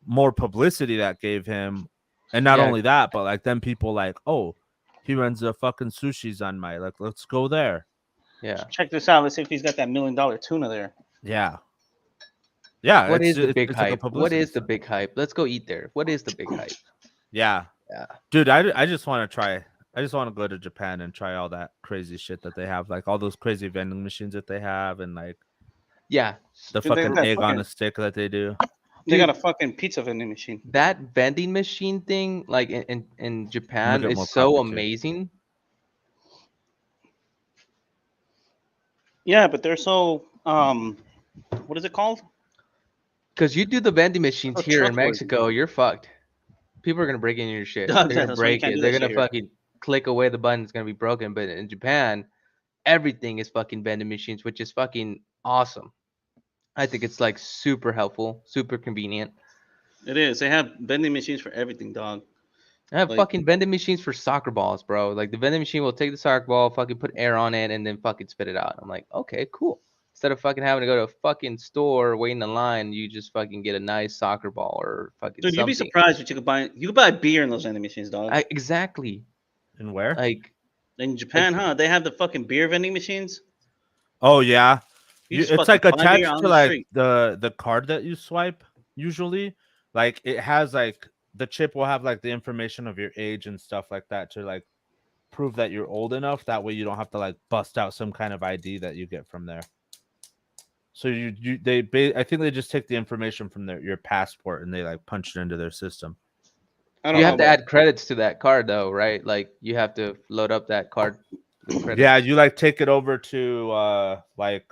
Speaker 1: more publicity that gave him. And not
Speaker 3: Yeah.
Speaker 1: only that, but like then people like, oh, he runs a fucking sushi Zanmai. Like, let's go there.
Speaker 3: Yeah.
Speaker 2: Check this out. Let's see if he's got that $1 million tuna there.
Speaker 1: Yeah. Yeah.
Speaker 3: What
Speaker 1: it's-
Speaker 3: is the
Speaker 1: it's-
Speaker 3: big
Speaker 1: it's like a
Speaker 3: hype? What
Speaker 1: publicity
Speaker 3: is the
Speaker 1: stunt.
Speaker 3: big hype? Let's go eat there. What is the big hype?
Speaker 1: Yeah.
Speaker 3: Yeah.
Speaker 1: Dude, I just want to try. I just want to go to Japan and try all that crazy shit that they have, like all those crazy vending machines that they have, and like
Speaker 3: Yeah.
Speaker 1: the
Speaker 2: Dude, they
Speaker 1: fucking
Speaker 2: got
Speaker 1: egg on
Speaker 2: fucking-
Speaker 1: a stick that they do.
Speaker 2: They got a
Speaker 3: Dude.
Speaker 2: fucking pizza vending machine.
Speaker 3: That vending machine thing, like in Japan,
Speaker 1: get more
Speaker 3: is so
Speaker 1: complicated.
Speaker 3: amazing.
Speaker 2: Yeah, but they're so what is it called?
Speaker 3: Because you do the vending machines
Speaker 2: Oh,
Speaker 3: here in
Speaker 2: trustworthy.
Speaker 3: Mexico, you're fucked. People are gonna break into your shit.
Speaker 2: Dog,
Speaker 3: They're gonna
Speaker 2: that's why you
Speaker 3: break
Speaker 2: can't
Speaker 3: it.
Speaker 2: do
Speaker 3: They're
Speaker 2: that
Speaker 3: gonna
Speaker 2: shit here.
Speaker 3: fucking click away the button. It's gonna be broken. But in Japan, everything is fucking vending machines, which is fucking awesome. I think it's like super helpful, super convenient.
Speaker 2: It is. They have vending machines for everything, dog.
Speaker 3: I have
Speaker 2: Like-
Speaker 3: fucking vending machines for soccer balls, bro. Like the vending machine will take the soccer ball, fucking put air on it, and then fucking spit it out. I'm like, okay, cool. Instead of fucking having to go to a fucking store waiting in line, you just fucking get a nice soccer ball or fucking
Speaker 2: Dude, you'd be
Speaker 3: something.
Speaker 2: surprised what you could buy. You could buy beer in those vending machines, dog.
Speaker 3: Exactly.
Speaker 1: And where?
Speaker 3: Like,
Speaker 2: In Japan, huh? They have the fucking beer vending machines.
Speaker 1: Oh yeah.
Speaker 2: You
Speaker 1: You,
Speaker 2: just
Speaker 1: it's
Speaker 2: fucking
Speaker 1: like
Speaker 2: buy beer
Speaker 1: attached
Speaker 2: on
Speaker 1: to
Speaker 2: the
Speaker 1: like
Speaker 2: street.
Speaker 1: the card that you swipe usually. Like it has like the chip will have like the information of your age and stuff like that to like prove that you're old enough. That way you don't have to like bust out some kind of ID that you get from there. So I think they just take the information from your passport and they like punch it into their system.
Speaker 2: I don't
Speaker 3: you
Speaker 2: know.
Speaker 3: have to
Speaker 2: but-
Speaker 3: add credits to that card, though, right? Like, you have to load up that card. with credits.
Speaker 1: Yeah, you like take it over to like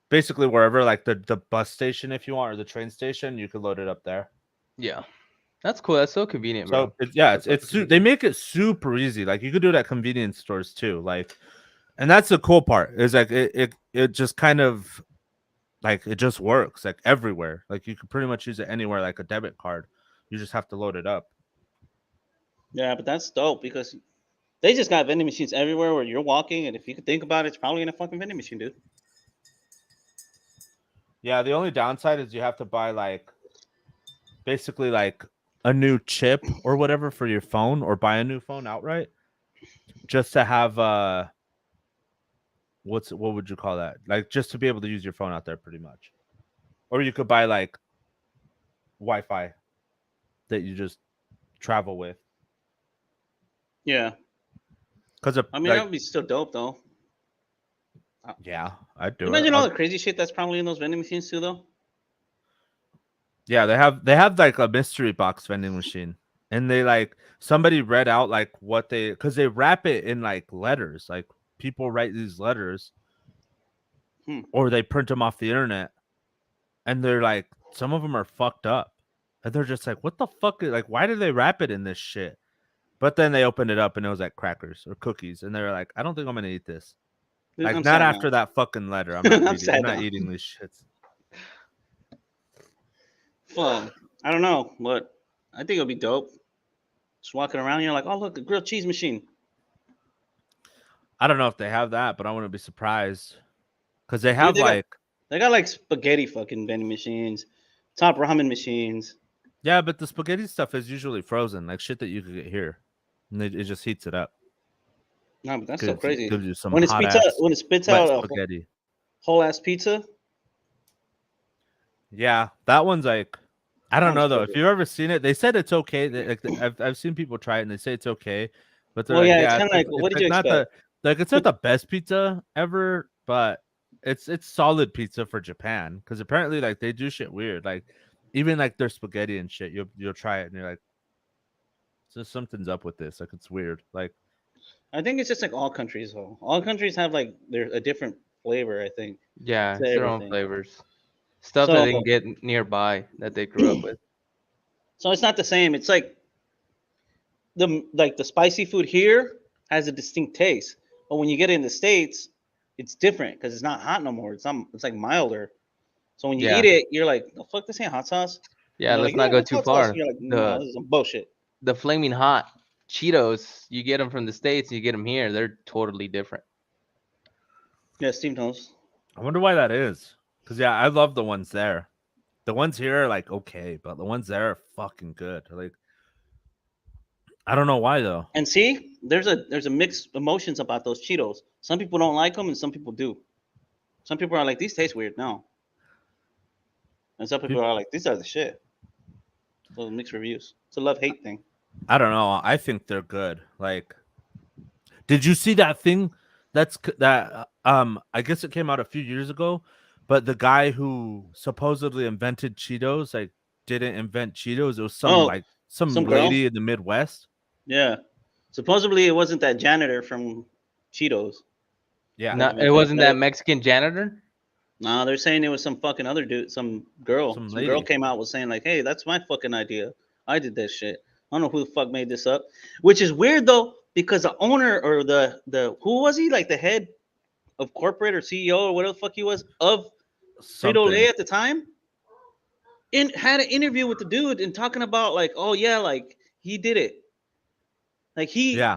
Speaker 1: basically wherever like the bus station if you want or the train station, you could load it up there.
Speaker 3: Yeah. That's cool. That's so convenient, bro.
Speaker 1: So they make it super easy. Like you could do it at convenience stores too. Like, and that's the cool part is like it just kind of like it just works like everywhere. Like you could pretty much use it anywhere like a debit card. You just have to load it up.
Speaker 2: Yeah, but that's dope because they just got vending machines everywhere where you're walking, and if you could think about it, it's probably in a fucking vending machine, dude.
Speaker 1: Yeah, the only downside is you have to buy like basically like a new chip or whatever for your phone or buy a new phone outright just to have what would you call that? Like just to be able to use your phone out there pretty much. Or you could buy like Wi-Fi that you just travel with.
Speaker 2: Yeah,
Speaker 1: Because
Speaker 2: I mean that would be still dope though.
Speaker 1: yeah, I'd do
Speaker 2: Imagine
Speaker 1: it.
Speaker 2: all the crazy shit that's probably in those vending machines too, though.
Speaker 1: Yeah, they have like a mystery box vending machine. And they like somebody read out like what because they wrap it in like letters. Like people write these letters or they print them off the internet. And they're like, some of them are fucked up. And they're just like, what the fuck? Like, why did they wrap it in this shit? But then they opened it up and it was like crackers or cookies. And they're like, I don't think I'm going to eat this.
Speaker 2: Dude,
Speaker 1: Like,
Speaker 2: I'm
Speaker 1: not
Speaker 2: sad
Speaker 1: after
Speaker 2: now.
Speaker 1: that fucking letter. I'm not,
Speaker 2: sad
Speaker 1: I'm not
Speaker 2: now.
Speaker 1: eating these shits.
Speaker 2: Fuck. I don't know, but I think it'll be dope. Just walking around, you're like, oh look, a grilled cheese machine.
Speaker 1: I don't know if they have that, but I wouldn't be surprised. Because they have
Speaker 2: they got-
Speaker 1: like,
Speaker 2: They got like spaghetti fucking vending machines, top ramen machines.
Speaker 1: yeah, but the spaghetti stuff is usually frozen, like shit that you could get here. And it just heats it up.
Speaker 2: No, but that's so
Speaker 1: Gives-
Speaker 2: crazy.
Speaker 1: Gives you some
Speaker 2: When it
Speaker 1: hot
Speaker 2: spits out,
Speaker 1: ass
Speaker 2: when it spits
Speaker 1: wet
Speaker 2: out a
Speaker 1: spaghetti.
Speaker 2: whole ass pizza,
Speaker 1: Yeah, that one's like, I don't
Speaker 2: Sounds
Speaker 1: know though.
Speaker 2: good.
Speaker 1: If you've ever seen it, they said it's okay. I've seen people try it and they say it's okay, but they're
Speaker 2: Well,
Speaker 1: like,
Speaker 2: yeah, it's kinda like,
Speaker 1: it's
Speaker 2: what did you
Speaker 1: not it's not the best pizza ever, but it's solid pizza for Japan because apparently like they do shit weird. Like even like their spaghetti and shit, you'll try it and you're like, so something's up with this. Like it's weird. Like
Speaker 2: I think it's just like all countries though. All countries have like a different flavor. I think.
Speaker 3: Yeah,
Speaker 2: to
Speaker 3: it's their own
Speaker 2: everything.
Speaker 3: flavors. Stuff that they
Speaker 2: So-
Speaker 3: can get nearby that they grew up with.
Speaker 2: So it's not the same. It's like the spicy food here has a distinct taste, but when you get it in the States, it's different because it's not hot no more. It's like milder. So when you
Speaker 3: Yeah.
Speaker 2: eat it, you're like, "The fuck, this ain't hot sauce."
Speaker 3: Yeah,
Speaker 2: And
Speaker 3: let's
Speaker 2: they're
Speaker 3: not
Speaker 2: like,
Speaker 3: go
Speaker 2: "Yeah, it's
Speaker 3: too
Speaker 2: hot sauce."
Speaker 3: far.
Speaker 2: And you're like, "No, this is some bullshit."
Speaker 3: The flaming hot Cheetos, you get them from the States, you get them here, they're totally different.
Speaker 2: Yeah, Steve knows.
Speaker 1: I wonder why that is. Because yeah, I love the ones there. The ones here are like okay, but the ones there are fucking good. Like I don't know why though.
Speaker 2: And see, there's a mixed emotions about those Cheetos. Some people don't like them, and some people do. Some people are like, "These taste weird." No. And some people are like, "These are the shit." So mixed reviews. It's a love-hate thing.
Speaker 1: I don't know. I think they're good. Like, did you see that thing? That I guess it came out a few years ago, but the guy who supposedly invented Cheetos like didn't invent Cheetos. It was some
Speaker 2: some girl?
Speaker 1: lady in the Midwest.
Speaker 2: Yeah. Supposedly it wasn't that janitor from Cheetos.
Speaker 1: Yeah,
Speaker 3: No,
Speaker 2: I mean,
Speaker 3: it wasn't
Speaker 2: they-
Speaker 3: that Mexican janitor?
Speaker 2: No, they're saying it was some fucking other dude, some girl.
Speaker 1: Some
Speaker 2: Some girl
Speaker 1: lady.
Speaker 2: came out was saying like, "Hey, that's my fucking idea. I did that shit. I don't know who the fuck made this up. Which is weird though, because the owner or the who was he? Like the head of corporate or CEO or whatever the fuck he was of Frito Lay
Speaker 1: Something.
Speaker 2: at the time, had an interview with the dude and talking about like, oh yeah, like he did it. Like he
Speaker 1: Yeah.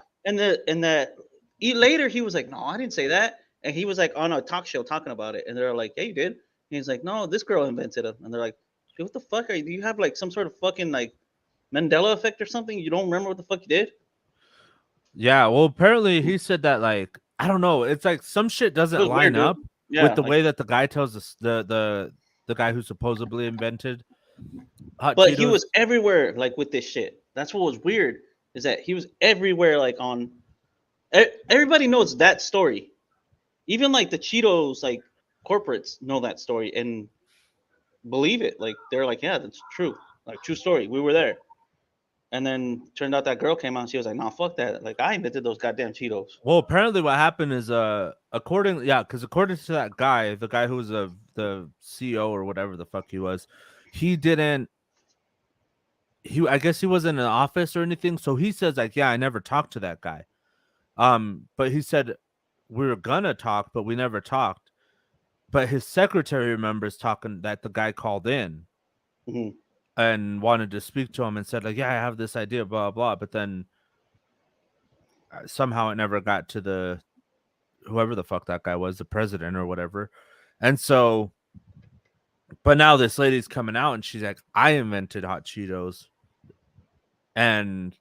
Speaker 2: later he was like, no, I didn't say that. And he was like on a talk show talking about it. And they're like, yeah, you did. And he's like, no, this girl invented it. And they're like, dude, what the fuck are you? Do you have like some sort of fucking like Mandela effect or something? You don't remember what the fuck you did?
Speaker 1: Yeah. Well, apparently he said that like I don't know. It's like some shit
Speaker 2: It
Speaker 1: doesn't
Speaker 2: was weird,
Speaker 1: line
Speaker 2: dude.
Speaker 1: up
Speaker 2: Yeah,
Speaker 1: with the
Speaker 2: like,
Speaker 1: way that the guy tells us the guy who supposedly invented hot
Speaker 2: but he
Speaker 1: Cheetos.
Speaker 2: was everywhere like with this shit. That's what was weird is that he was everywhere like on. Everybody knows that story. Even like the Cheetos like corporates know that story and believe it. Like they're like, yeah, that's true. Like true story. We were there. And then turned out that girl came out and she was like, nah, fuck that. Like I invented those goddamn Cheetos.
Speaker 1: Well, apparently what happened is according to that guy, the guy who was the CEO or whatever the fuck he was, he didn't I guess he wasn't in an office or anything. So he says like, yeah, I never talked to that guy. But he said we were gonna talk, but we never talked. But his secretary remembers talking that the guy called in
Speaker 2: Hmm.
Speaker 1: and wanted to speak to him and said like, yeah, I have this idea, blah blah. But then somehow it never got to the whoever the fuck that guy was, the president or whatever. And so, but now this lady's coming out and she's like, I invented hot Cheetos, and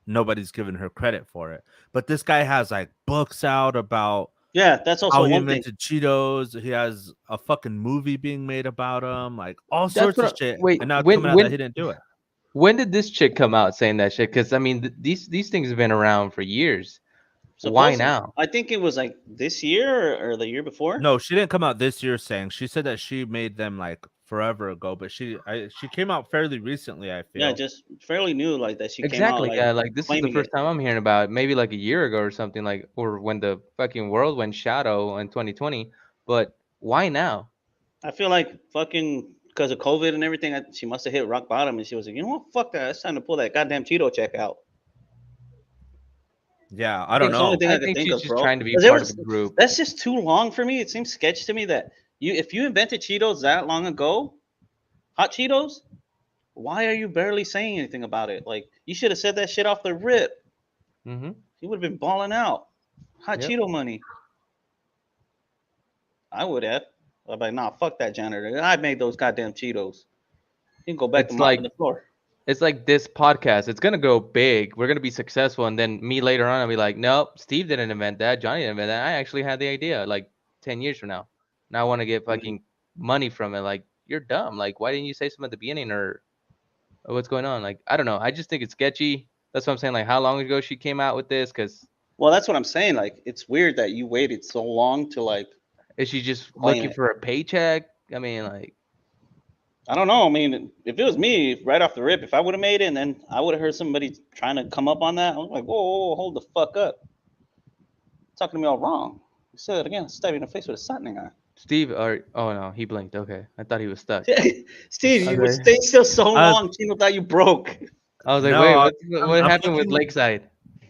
Speaker 1: nobody's giving her credit for it. But this guy has like books out about
Speaker 2: Yeah, that's
Speaker 1: how
Speaker 2: also
Speaker 1: he
Speaker 2: one thing.
Speaker 1: invented Cheetos. He has a fucking movie being made about him, like all
Speaker 3: That's
Speaker 1: sorts
Speaker 3: what.
Speaker 1: of shit.
Speaker 3: Wait,
Speaker 1: And now it's coming out that he didn't do it.
Speaker 3: when did this chick come out saying that shit? Because I mean, these things have been around for years. Why
Speaker 2: Supposedly,
Speaker 3: now?
Speaker 2: I think it was like this year or the year before.
Speaker 1: No, she didn't come out this year saying. She said that she made them like forever ago, but she came out fairly recently, I
Speaker 2: Yeah,
Speaker 1: feel.
Speaker 2: just fairly new, like that she came out
Speaker 3: Exactly.
Speaker 2: like
Speaker 3: Yeah. Like this is the
Speaker 2: claiming
Speaker 3: first
Speaker 2: it.
Speaker 3: time I'm hearing about it. Maybe like a year ago or something. Like, or when the fucking world went shadow in 2020. But why now?
Speaker 2: I feel like fucking because of COVID and everything, she must have hit rock bottom and she was like, you know what, fuck that. It's time to pull that goddamn Cheeto check out.
Speaker 1: Yeah,
Speaker 2: I
Speaker 1: I
Speaker 2: think
Speaker 1: don't
Speaker 2: it's the only
Speaker 1: know.
Speaker 2: thing I
Speaker 3: I
Speaker 2: could
Speaker 3: think
Speaker 2: think
Speaker 3: she's
Speaker 2: of,
Speaker 3: just
Speaker 2: bro.
Speaker 3: trying to be
Speaker 2: 'Cause
Speaker 3: part of a group.
Speaker 2: that's just too long for me. It seems sketch to me that if you invented Cheetos that long ago, hot Cheetos, why are you barely saying anything about it? Like you should have said that shit off the rip.
Speaker 3: Mm-hmm.
Speaker 2: You would have been balling out. Hot
Speaker 3: Yep.
Speaker 2: Cheeto money. I would have. I'm like, nah, fuck that janitor. I made those goddamn Cheetos. You can go back to
Speaker 3: It's
Speaker 2: mopping
Speaker 3: like
Speaker 2: the floor.
Speaker 3: it's like this podcast. It's gonna go big. We're gonna be successful, and then me later on, I'll be like, nope, Steve didn't invent that. Johnny didn't invent that. I actually had the idea like 10 years from now. Now I want to get fucking money from it. Like you're dumb. Like why didn't you say something at the beginning or what's going on? Like I don't know. I just think it's sketchy. That's what I'm saying. Like how long ago she came out with this? Because
Speaker 2: Well, that's what I'm saying. Like, it's weird that you waited so long to like
Speaker 3: is she just
Speaker 2: claim
Speaker 3: looking
Speaker 2: it.
Speaker 3: for a paycheck? I mean, like
Speaker 2: I don't know. I mean, if it was me, right off the rip, if I would have made it, and then I would have heard somebody trying to come up on that, I was like, whoa, whoa, whoa, hold the fuck up. You're talking to me all wrong. You said it again. Stab you in the face with a satning eye.
Speaker 3: Steve or oh no, he blinked. Okay, I thought he was stuck.
Speaker 2: Steve, you would
Speaker 3: Okay.
Speaker 2: stay still so
Speaker 1: Uh,
Speaker 2: long. Chino thought you broke.
Speaker 3: I was like,
Speaker 1: No,
Speaker 3: wait,
Speaker 1: I'm,
Speaker 3: what
Speaker 1: I'm
Speaker 3: happened with
Speaker 1: looking.
Speaker 3: Lakeside?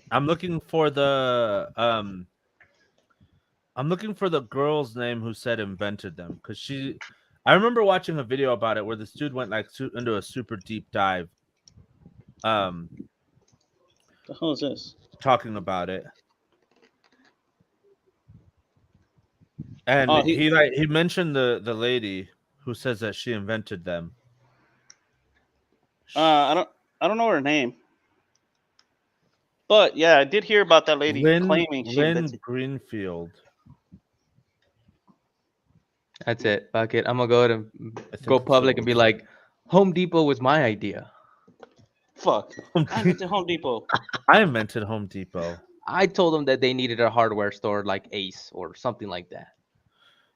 Speaker 1: I'm looking for the I'm looking for the girl's name who said invented them because I remember watching a video about it where this dude went like into a super deep dive,
Speaker 2: The hell is this?
Speaker 1: talking about it, and
Speaker 2: Oh,
Speaker 1: he mentioned the lady who says that she invented them.
Speaker 2: I don't know her name, but yeah, I did hear about that lady claiming she
Speaker 1: Lynn
Speaker 2: invented.
Speaker 1: Greenfield.
Speaker 3: That's it. Fuck it. I'm gonna go ahead and
Speaker 1: I think
Speaker 3: go
Speaker 1: it's
Speaker 3: public
Speaker 1: the
Speaker 3: and be like, Home Depot was my idea.
Speaker 2: Fuck.
Speaker 1: one.
Speaker 2: I invented Home Depot.
Speaker 1: I invented Home Depot.
Speaker 3: I told them that they needed a hardware store like Ace or something like that.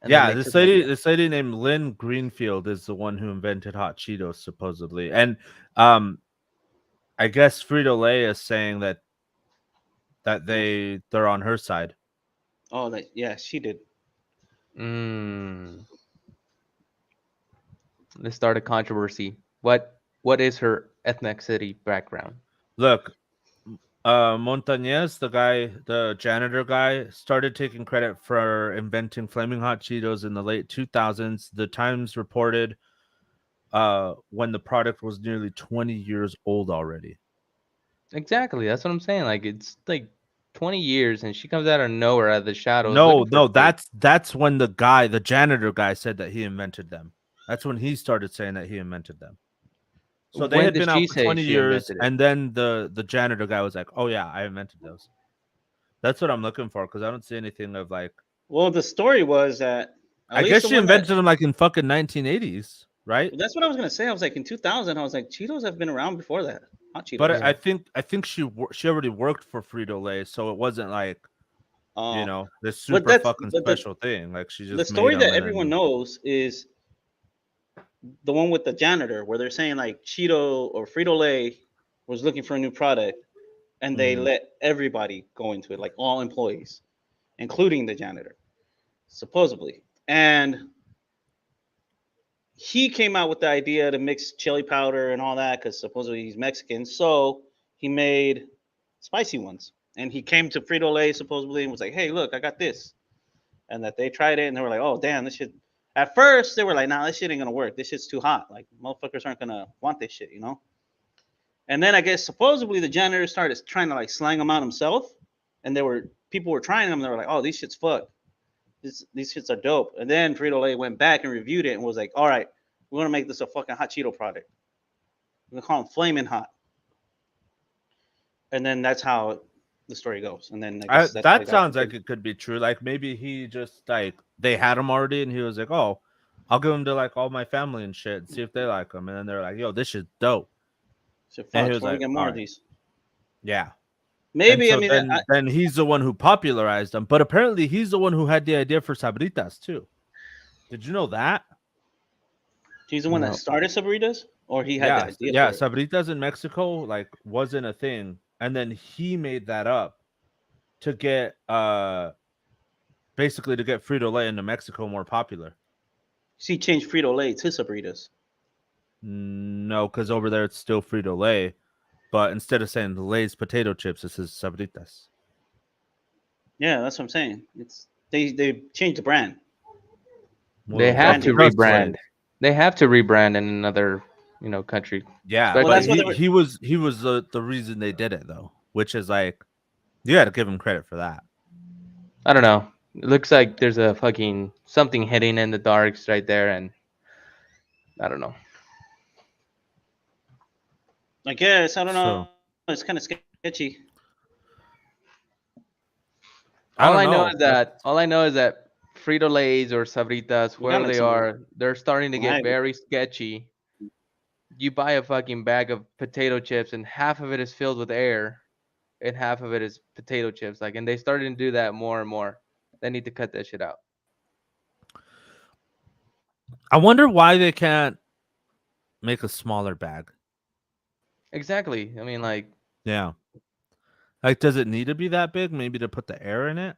Speaker 3: And then
Speaker 1: Yeah,
Speaker 3: they took my idea.
Speaker 1: this lady named Lynn Greenfield is the one who invented hot Cheetos supposedly, and I guess Frito Lay is saying that they're on her side.
Speaker 2: Oh, yeah, she did.
Speaker 3: Let's start a controversy. What is her ethnicity background.
Speaker 1: Look, Montañez, the janitor guy, started taking credit for inventing Flaming Hot Cheetos in the late 2000s. The Times reported when the product was nearly 20 years old already.
Speaker 3: Exactly. That's what I'm saying. Like it's like 20 years, and she comes out of nowhere, out of the shadows.
Speaker 1: No,
Speaker 3: looking for food.
Speaker 1: that's when the janitor guy, said that he invented them. That's when he started saying that he invented them. So they
Speaker 3: When
Speaker 1: had
Speaker 3: did
Speaker 1: been
Speaker 3: she
Speaker 1: out for
Speaker 3: say
Speaker 1: 20
Speaker 3: she
Speaker 1: years,
Speaker 3: invented it?
Speaker 1: and then the janitor guy was like, "Oh yeah, I invented those." That's what I'm looking for, because I don't see anything of like.
Speaker 2: Well, the story was that at
Speaker 1: I
Speaker 2: least
Speaker 1: guess
Speaker 2: the
Speaker 1: she
Speaker 2: one that
Speaker 1: invented them like in fucking 1980s, right?
Speaker 2: that's what I was gonna say. I was like in 2000. I was like Cheetos have been around before that. Hot Cheetos.
Speaker 1: But
Speaker 3: Yeah.
Speaker 1: I think she already worked for Frito Lay, so it wasn't like, you
Speaker 2: Oh,
Speaker 1: know, this
Speaker 2: but
Speaker 1: super
Speaker 2: that's
Speaker 1: fucking
Speaker 2: but
Speaker 1: special thing. Like she
Speaker 2: the
Speaker 1: just made
Speaker 2: story
Speaker 1: them
Speaker 2: that
Speaker 1: and
Speaker 2: everyone
Speaker 1: then.
Speaker 2: knows is the one with the janitor, where they're saying like Cheeto or Frito Lay was looking for a new product, and they
Speaker 1: Mhm.
Speaker 2: let everybody go into it, like all employees, including the janitor, supposedly. And he came out with the idea to mix chili powder and all that because supposedly he's Mexican. So he made spicy ones. And he came to Frito Lay supposedly and was like, "Hey, look, I got this." And that they tried it and they were like, "Oh, damn, this shit." At first, they were like, "Nah, this shit ain't gonna work. This shit's too hot. Like, motherfuckers aren't gonna want this shit, you know." And then I guess supposedly the janitor started trying to like slang them out himself, and people were trying them. And they were like, "Oh, these shits fuck. These shits are dope." And then Frito Lay went back and reviewed it and was like, "All right, we're gonna make this a fucking hot Cheeto product. We're gonna call them Flaming Hot." And then that's how the story goes. And then I guess that's how
Speaker 1: That
Speaker 2: it got
Speaker 1: sounds like
Speaker 2: confirmed.
Speaker 1: it could be true. Like maybe he just like they had him already, and he was like, "Oh, I'll give them to like all my family and shit, and see if they like them." And then they're like, "Yo, this shit's dope."
Speaker 2: So
Speaker 1: And he
Speaker 2: fuck,
Speaker 1: was
Speaker 2: so let me
Speaker 1: like,
Speaker 2: get
Speaker 1: "All
Speaker 2: more of
Speaker 1: right,
Speaker 2: these.
Speaker 1: yeah." And
Speaker 2: Maybe I
Speaker 1: so
Speaker 2: mean
Speaker 1: then he's the one who popularized them. But apparently he's the one who had the idea for Sabritas too. Did you know that?
Speaker 2: he's the one that
Speaker 3: No.
Speaker 2: started Sabritas, or he had the
Speaker 1: Yeah,
Speaker 2: idea
Speaker 1: yeah.
Speaker 2: for it.
Speaker 1: Sabritas in Mexico like wasn't a thing, and then he made that up to get basically to get Frito Lay into Mexico more popular.
Speaker 2: He changed Frito Lay to Sabritas.
Speaker 1: No, because over there it's still Frito Lay, but instead of saying Lay's potato chips, this is Sabritas.
Speaker 2: Yeah, that's what I'm saying. It's they changed the brand.
Speaker 1: Well,
Speaker 3: They
Speaker 1: the
Speaker 3: have
Speaker 1: fuck
Speaker 3: to
Speaker 2: Branding.
Speaker 1: it does say
Speaker 3: rebrand.
Speaker 1: it.
Speaker 3: They have to rebrand in another, country.
Speaker 1: Yeah,
Speaker 2: Well,
Speaker 1: but
Speaker 2: that's what
Speaker 3: Especially,
Speaker 2: they were.
Speaker 1: he was the reason they did it though, which is like you got to give him credit for that.
Speaker 3: I don't know. It looks like there's a fucking something hidden in the darks right there, and I don't know.
Speaker 2: I guess I don't know.
Speaker 1: So
Speaker 2: It's kind of sketchy.
Speaker 1: I
Speaker 3: All
Speaker 1: don't
Speaker 3: I know
Speaker 1: know.
Speaker 3: is that Frito Lay's or Sabritas,
Speaker 2: We got
Speaker 3: whoever
Speaker 2: like
Speaker 3: they
Speaker 2: some
Speaker 3: are, they're starting to get
Speaker 2: lag.
Speaker 3: very sketchy. You buy a fucking bag of potato chips, and half of it is filled with air, and half of it is potato chips. Like, and they started to do that more and more. They need to cut that shit out.
Speaker 1: I wonder why they can't make a smaller bag.
Speaker 3: Exactly. I mean, like,
Speaker 1: Yeah. Like, does it need to be that big? Maybe to put the air in it?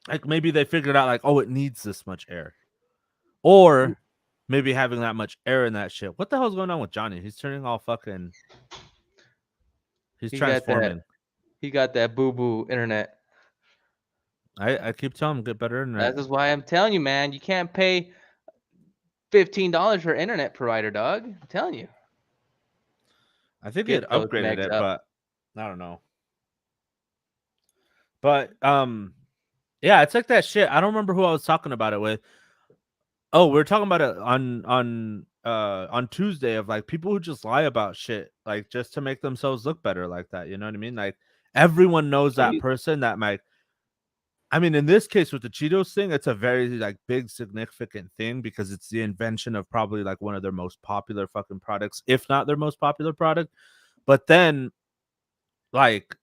Speaker 1: Like, maybe they figured out, like, oh, it needs this much air. Or maybe having that much air in that shit. What the hell's going on with Johnny? He's turning all fucking. He's
Speaker 3: he got
Speaker 1: transforming.
Speaker 3: that boo boo internet.
Speaker 1: I keep telling him get better internet.
Speaker 3: That's why I'm telling you, man. You can't pay $15 for internet provider, dog. I'm telling you.
Speaker 1: I think he had
Speaker 3: Get those
Speaker 1: upgraded
Speaker 3: megs
Speaker 1: it,
Speaker 3: up.
Speaker 1: but I don't know. But yeah, it's like that shit. I don't remember who I was talking about it with. Oh, we were talking about it on Tuesday of like people who just lie about shit like just to make themselves look better like that. You know what I mean? Like everyone knows that person that might. I mean, in this case with the Cheetos thing, it's a very like big significant thing because it's the invention of probably like one of their most popular fucking products, if not their most popular product. But then like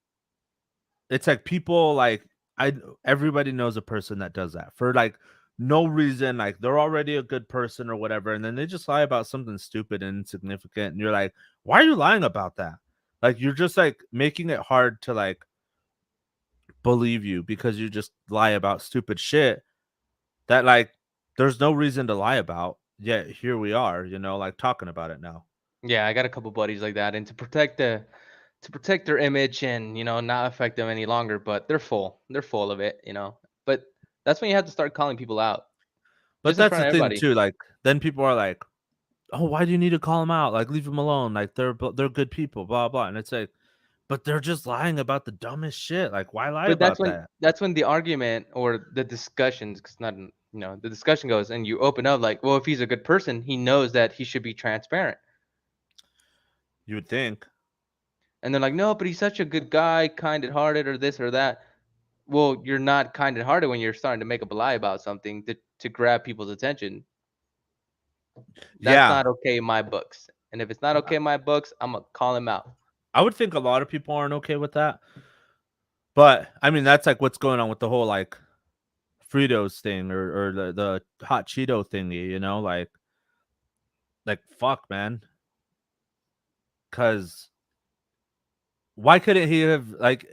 Speaker 1: it's like people like everybody knows a person that does that for like no reason, like they're already a good person or whatever, and then they just lie about something stupid and insignificant, and you're like, why are you lying about that? Like you're just like making it hard to like believe you because you just lie about stupid shit that like there's no reason to lie about, yet here we are, like talking about it now.
Speaker 3: Yeah, I got a couple buddies like that, and to protect their image and not affect them any longer, but they're full of it, But that's when you have to start calling people out,
Speaker 1: But
Speaker 3: just in
Speaker 1: that's the
Speaker 3: front of
Speaker 1: thing
Speaker 3: everybody.
Speaker 1: too. Like then people are like, "Oh, why do you need to call them out? Like leave them alone. Like they're good people." Blah blah. And it's like, but they're just lying about the dumbest shit. Like why lie
Speaker 3: But
Speaker 1: about that?
Speaker 3: that's when the argument or the discussions, 'cause not the discussion goes, and you open up like, well, if he's a good person, he knows that he should be transparent.
Speaker 1: You would think.
Speaker 3: And they're like, no, but he's such a good guy, kind-hearted, or this or that. Well, you're not kind-hearted when you're starting to make up a lie about something to grab people's attention. That's
Speaker 1: Yeah,
Speaker 3: not okay in my books. And if it's not okay in my books, I'm gonna call him out.
Speaker 1: I would think a lot of people aren't okay with that. But I mean, that's like what's going on with the whole like Fritos thing or the hot Cheeto thingy, like fuck, man. Cause why couldn't he have like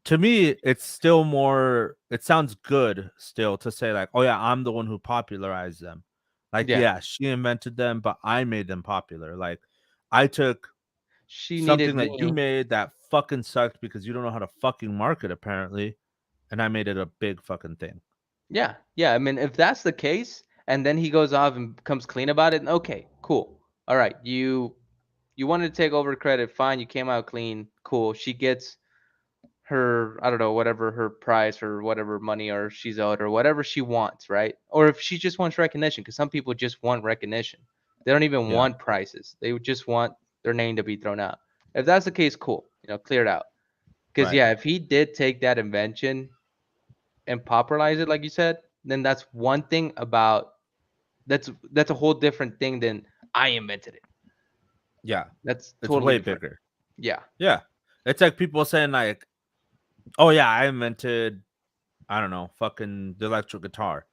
Speaker 1: to me it's still more it sounds good still to say like, oh yeah, I'm the one who popularized them. Like,
Speaker 3: Yeah,
Speaker 1: yeah, she invented them, but I made them popular. Like I took
Speaker 3: she needed
Speaker 1: something that you
Speaker 3: me.
Speaker 1: made that fucking sucked because you don't know how to fucking market apparently, and I made it a big fucking thing.
Speaker 3: Yeah, yeah. I mean, if that's the case, and then he goes off and comes clean about it, okay, cool. All right, you wanted to take over credit, fine. You came out clean, cool. She gets her, I don't know, whatever her price or whatever money or she's owed or whatever she wants, right? Or if she just wants recognition, because some people just want recognition. They don't even
Speaker 1: Yeah.
Speaker 3: want prices. They would just want their name to be thrown out. If that's the case, cool. Clear it out. Because
Speaker 1: Right.
Speaker 3: yeah, if he did take that invention and popularize it, like you said, then that's one thing about that's a whole different thing than I invented it.
Speaker 1: Yeah.
Speaker 3: That's
Speaker 1: It's
Speaker 3: totally
Speaker 1: way
Speaker 3: different.
Speaker 1: bigger.
Speaker 3: Yeah.
Speaker 1: Yeah. It's like people saying like, oh yeah, I invented, I don't know, fucking the electric guitar.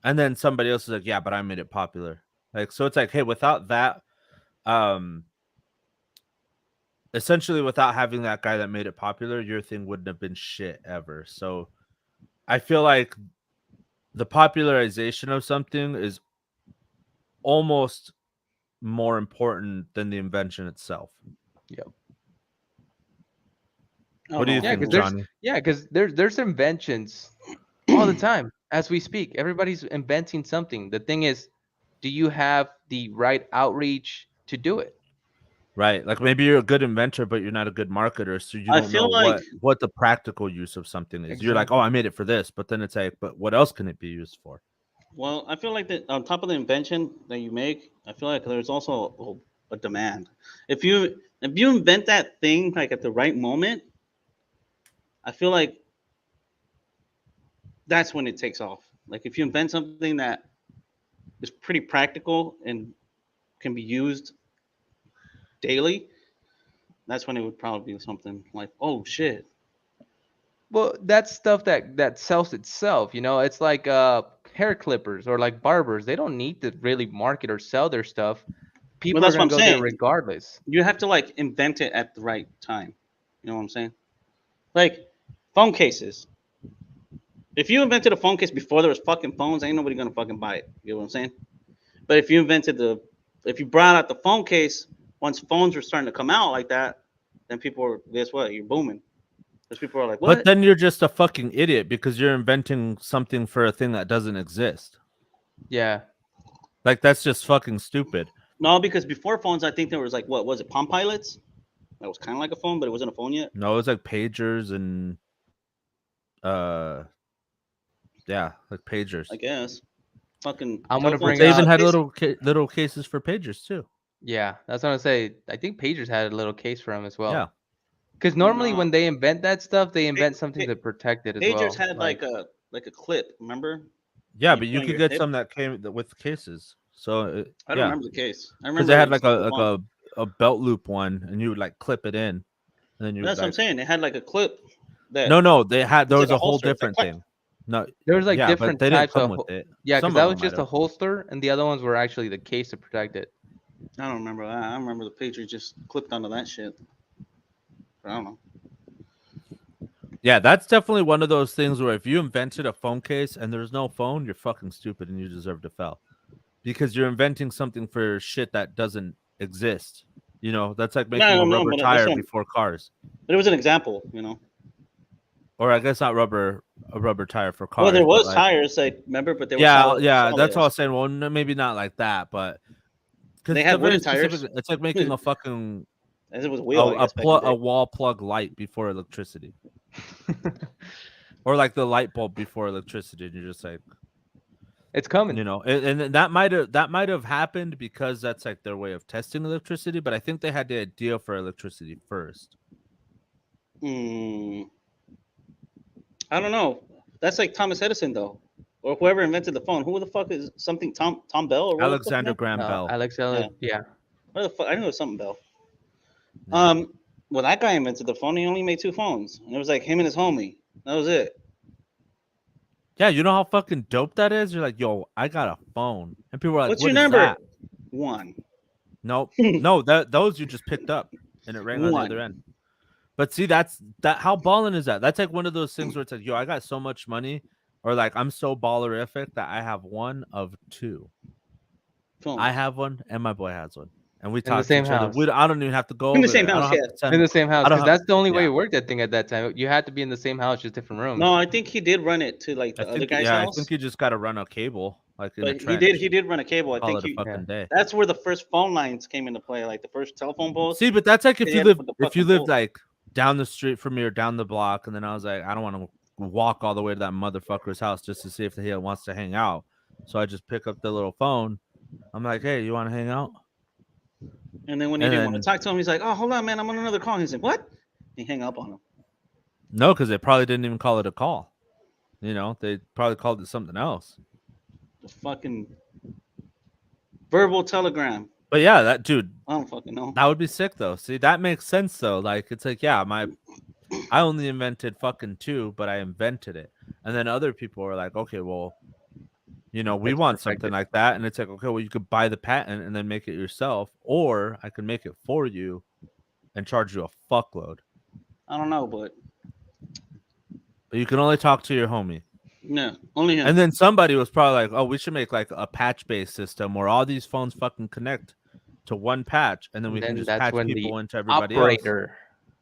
Speaker 1: And then somebody else is like, yeah, but I made it popular. Like, so it's like, hey, without that, essentially without having that guy that made it popular, your thing wouldn't have been shit ever. So I feel like the popularization of something is almost more important than the invention itself.
Speaker 3: Yep.
Speaker 1: What do you
Speaker 3: Yeah,
Speaker 1: think,
Speaker 3: because
Speaker 1: Johnny?
Speaker 3: there's inventions all the time as we speak. Everybody's inventing something. The thing is, do you have the right outreach to do it?
Speaker 1: Right. Like maybe you're a good inventor, but you're not a good marketer. So you
Speaker 2: I
Speaker 1: don't know
Speaker 2: feel like,
Speaker 1: what the practical use of something is. You're like, oh,
Speaker 3: Exactly.
Speaker 1: I made it for this, but then it's like, but what else can it be used for?
Speaker 2: well, I feel like that on top of the invention that you make, I feel like there's also a demand. If you invent that thing like at the right moment, I feel like that's when it takes off. Like if you invent something that is pretty practical and can be used daily, that's when it would probably be something like, oh shit.
Speaker 3: Well, that's stuff that sells itself. It's like hair clippers or like barbers. They don't need to really market or sell their stuff.
Speaker 2: Well,
Speaker 3: People are
Speaker 2: that's what
Speaker 3: gonna
Speaker 2: I'm
Speaker 3: go there
Speaker 2: saying.
Speaker 3: regardless.
Speaker 2: You have to like invent it at the right time. You know what I'm saying? Like phone cases. If you invented a phone case before there was fucking phones, ain't nobody gonna fucking buy it. You know what I'm saying? But if you brought out the phone case once phones were starting to come out like that, then people were, guess what? You're booming. Because people are like,
Speaker 1: But
Speaker 2: what?
Speaker 1: then you're just a fucking idiot because you're inventing something for a thing that doesn't exist.
Speaker 3: Yeah.
Speaker 1: Like that's just fucking stupid.
Speaker 2: No, because before phones, I think there was like, what was it? Palm Pilots? That was kind of like a phone, but it wasn't a phone yet.
Speaker 1: No, it's like pagers and yeah, like pagers.
Speaker 2: I guess. Fucking
Speaker 3: I'm gonna
Speaker 2: telephone
Speaker 3: bring
Speaker 1: They
Speaker 2: cases.
Speaker 1: even
Speaker 3: out.
Speaker 1: had little cases for pagers too.
Speaker 3: Yeah, that's what I say. I think pagers had a little case for them as
Speaker 1: Yeah.
Speaker 3: well. Because normally
Speaker 2: No,
Speaker 3: when they invent that stuff, they invent
Speaker 2: pa-
Speaker 3: something
Speaker 2: pa-
Speaker 3: to protect it as
Speaker 2: pagers
Speaker 3: well.
Speaker 2: had like a clip. Remember?
Speaker 1: Yeah,
Speaker 2: You
Speaker 1: but
Speaker 2: put
Speaker 1: you
Speaker 2: on
Speaker 1: could
Speaker 2: your
Speaker 1: get
Speaker 2: hip.
Speaker 1: some that came with cases. So
Speaker 2: I don't
Speaker 1: yeah,
Speaker 2: remember the case. I
Speaker 1: because they
Speaker 2: remember
Speaker 1: had
Speaker 2: just
Speaker 1: like a
Speaker 2: the one.
Speaker 1: a belt loop one, and you would like clip it in, and then you would
Speaker 2: That's what I'm
Speaker 1: like
Speaker 2: saying. It had like a clip that
Speaker 1: no, there
Speaker 2: it's like
Speaker 1: was
Speaker 2: a
Speaker 1: a whole
Speaker 2: holster. It's like
Speaker 1: different
Speaker 2: click.
Speaker 1: thing. No,
Speaker 3: There was like
Speaker 1: yeah, but
Speaker 3: different
Speaker 1: they didn't
Speaker 3: types
Speaker 1: come
Speaker 3: of
Speaker 1: with it.
Speaker 3: yeah, because
Speaker 1: Some
Speaker 3: that
Speaker 1: of
Speaker 3: was
Speaker 1: them might
Speaker 3: just a
Speaker 1: have.
Speaker 3: holster, and the other ones were actually the case to protect it.
Speaker 2: I don't remember that. I remember the pager just clipped onto that shit. I don't know.
Speaker 1: Yeah, that's definitely one of those things where if you invented a phone case and there's no phone, you're fucking stupid and you deserve to fail because you're inventing something for shit that doesn't exist. You know, that's like making
Speaker 2: No,
Speaker 1: a
Speaker 2: no,
Speaker 1: rubber
Speaker 2: but that's
Speaker 1: tire
Speaker 2: what-
Speaker 1: before cars,
Speaker 2: But it was an example, you know.
Speaker 1: or I guess not a rubber tire for cars.
Speaker 2: Well, there
Speaker 1: but,
Speaker 2: was
Speaker 1: like,
Speaker 2: tires, like remember, but they were
Speaker 1: yeah,
Speaker 2: solid
Speaker 1: that's all I
Speaker 2: as.
Speaker 1: was saying. Well, maybe not like that, but because
Speaker 2: They
Speaker 1: it's a
Speaker 2: had
Speaker 1: very
Speaker 2: wooden tires.
Speaker 1: specific. It's like making a fucking
Speaker 2: As it was wheel, I guess, back in the
Speaker 1: a
Speaker 2: day.
Speaker 1: wall plug light before electricity, or like the light bulb before electricity. And you're just like,
Speaker 3: It's coming.
Speaker 1: you know, and that might have happened because that's like their way of testing electricity. But I think they had the idea for electricity first.
Speaker 2: I don't know. That's like Thomas Edison, though, or whoever invented the phone. Who the fuck is something Tom Bell or what the fuck
Speaker 1: Alexander
Speaker 2: now?
Speaker 1: Graham Bell.
Speaker 3: Alexander, yeah.
Speaker 2: What the fuck? I knew it was something Bell.
Speaker 1: Yeah.
Speaker 2: Well, that guy invented the phone. He only made 2 phones, and it was like him and his homie. That was it.
Speaker 1: Yeah, you know how fucking dope that is. You're like, yo, I got a phone, and people are like,
Speaker 2: What's
Speaker 1: what
Speaker 2: your
Speaker 1: is
Speaker 2: number?
Speaker 1: that?
Speaker 2: 1.
Speaker 1: Nope, no, those you just picked up, and it rang on the
Speaker 2: One.
Speaker 1: other end. But see, that's that. How balling is that? That's like one of those things where it's like, yo, I got so much money, or like I'm so ballerific that I have one of 2.
Speaker 2: Phone.
Speaker 1: I have one, and my boy has one, and we
Speaker 3: the
Speaker 1: talk to
Speaker 3: same
Speaker 1: each other.
Speaker 3: house.
Speaker 1: I don't even have to go
Speaker 2: In the
Speaker 1: over
Speaker 2: same
Speaker 1: there. I don't
Speaker 2: house,
Speaker 1: have to send-
Speaker 3: In the same house,
Speaker 1: I don't
Speaker 3: because
Speaker 1: have-
Speaker 3: that's the only way
Speaker 1: yeah.
Speaker 3: it worked. That thing at that time, you had to be in the same house, just different rooms.
Speaker 2: No, I think he did run it to like the other guy's
Speaker 1: I
Speaker 2: house.
Speaker 1: think you just got to run a cable, like in
Speaker 2: But
Speaker 1: the
Speaker 2: he did run a cable. I
Speaker 1: Call
Speaker 2: think
Speaker 1: it a fucking day.
Speaker 2: that's where the first phone lines came into play, like the first telephone poles.
Speaker 1: See, but that's like if
Speaker 2: They
Speaker 1: you
Speaker 2: had to
Speaker 1: live
Speaker 2: put the
Speaker 1: if you
Speaker 2: fucking
Speaker 1: live
Speaker 2: pole.
Speaker 1: like down the street from me or down the block, and then I was like, I don't want to walk all the way to that motherfucker's house just to see if he wants to hang out. So I just pick up the little phone. I'm like, hey, you want to hang out?
Speaker 2: And then when he
Speaker 1: And
Speaker 2: didn't want
Speaker 1: then-
Speaker 2: to talk to him, he's like, "Oh, hold on, man, I'm on another call." He's like, "What?" He hang up on him.
Speaker 1: No, because they probably didn't even call it a call. You know, they probably called it something else.
Speaker 2: The fucking verbal telegram.
Speaker 1: But yeah, that dude,
Speaker 2: I don't fucking know.
Speaker 1: that would be sick though. See, that makes sense though. Like it's like, yeah, I only invented fucking 2, but I invented it. And then other people are like, okay, well, you know, we
Speaker 3: Let's
Speaker 1: want
Speaker 3: perfect
Speaker 1: something
Speaker 3: it.
Speaker 1: like that. And it's like, okay, well, you could buy the patent and then make it yourself, or I can make it for you and charge you a fuckload.
Speaker 2: I don't know, but
Speaker 1: But you can only talk to your homie.
Speaker 2: no, only him.
Speaker 1: And then somebody was probably like, oh, we should make like a patch based system where all these phones fucking connect to one patch, and then we can
Speaker 3: Then
Speaker 1: just
Speaker 3: that's
Speaker 1: patch
Speaker 3: when the
Speaker 1: people into everybody else.
Speaker 3: Operator,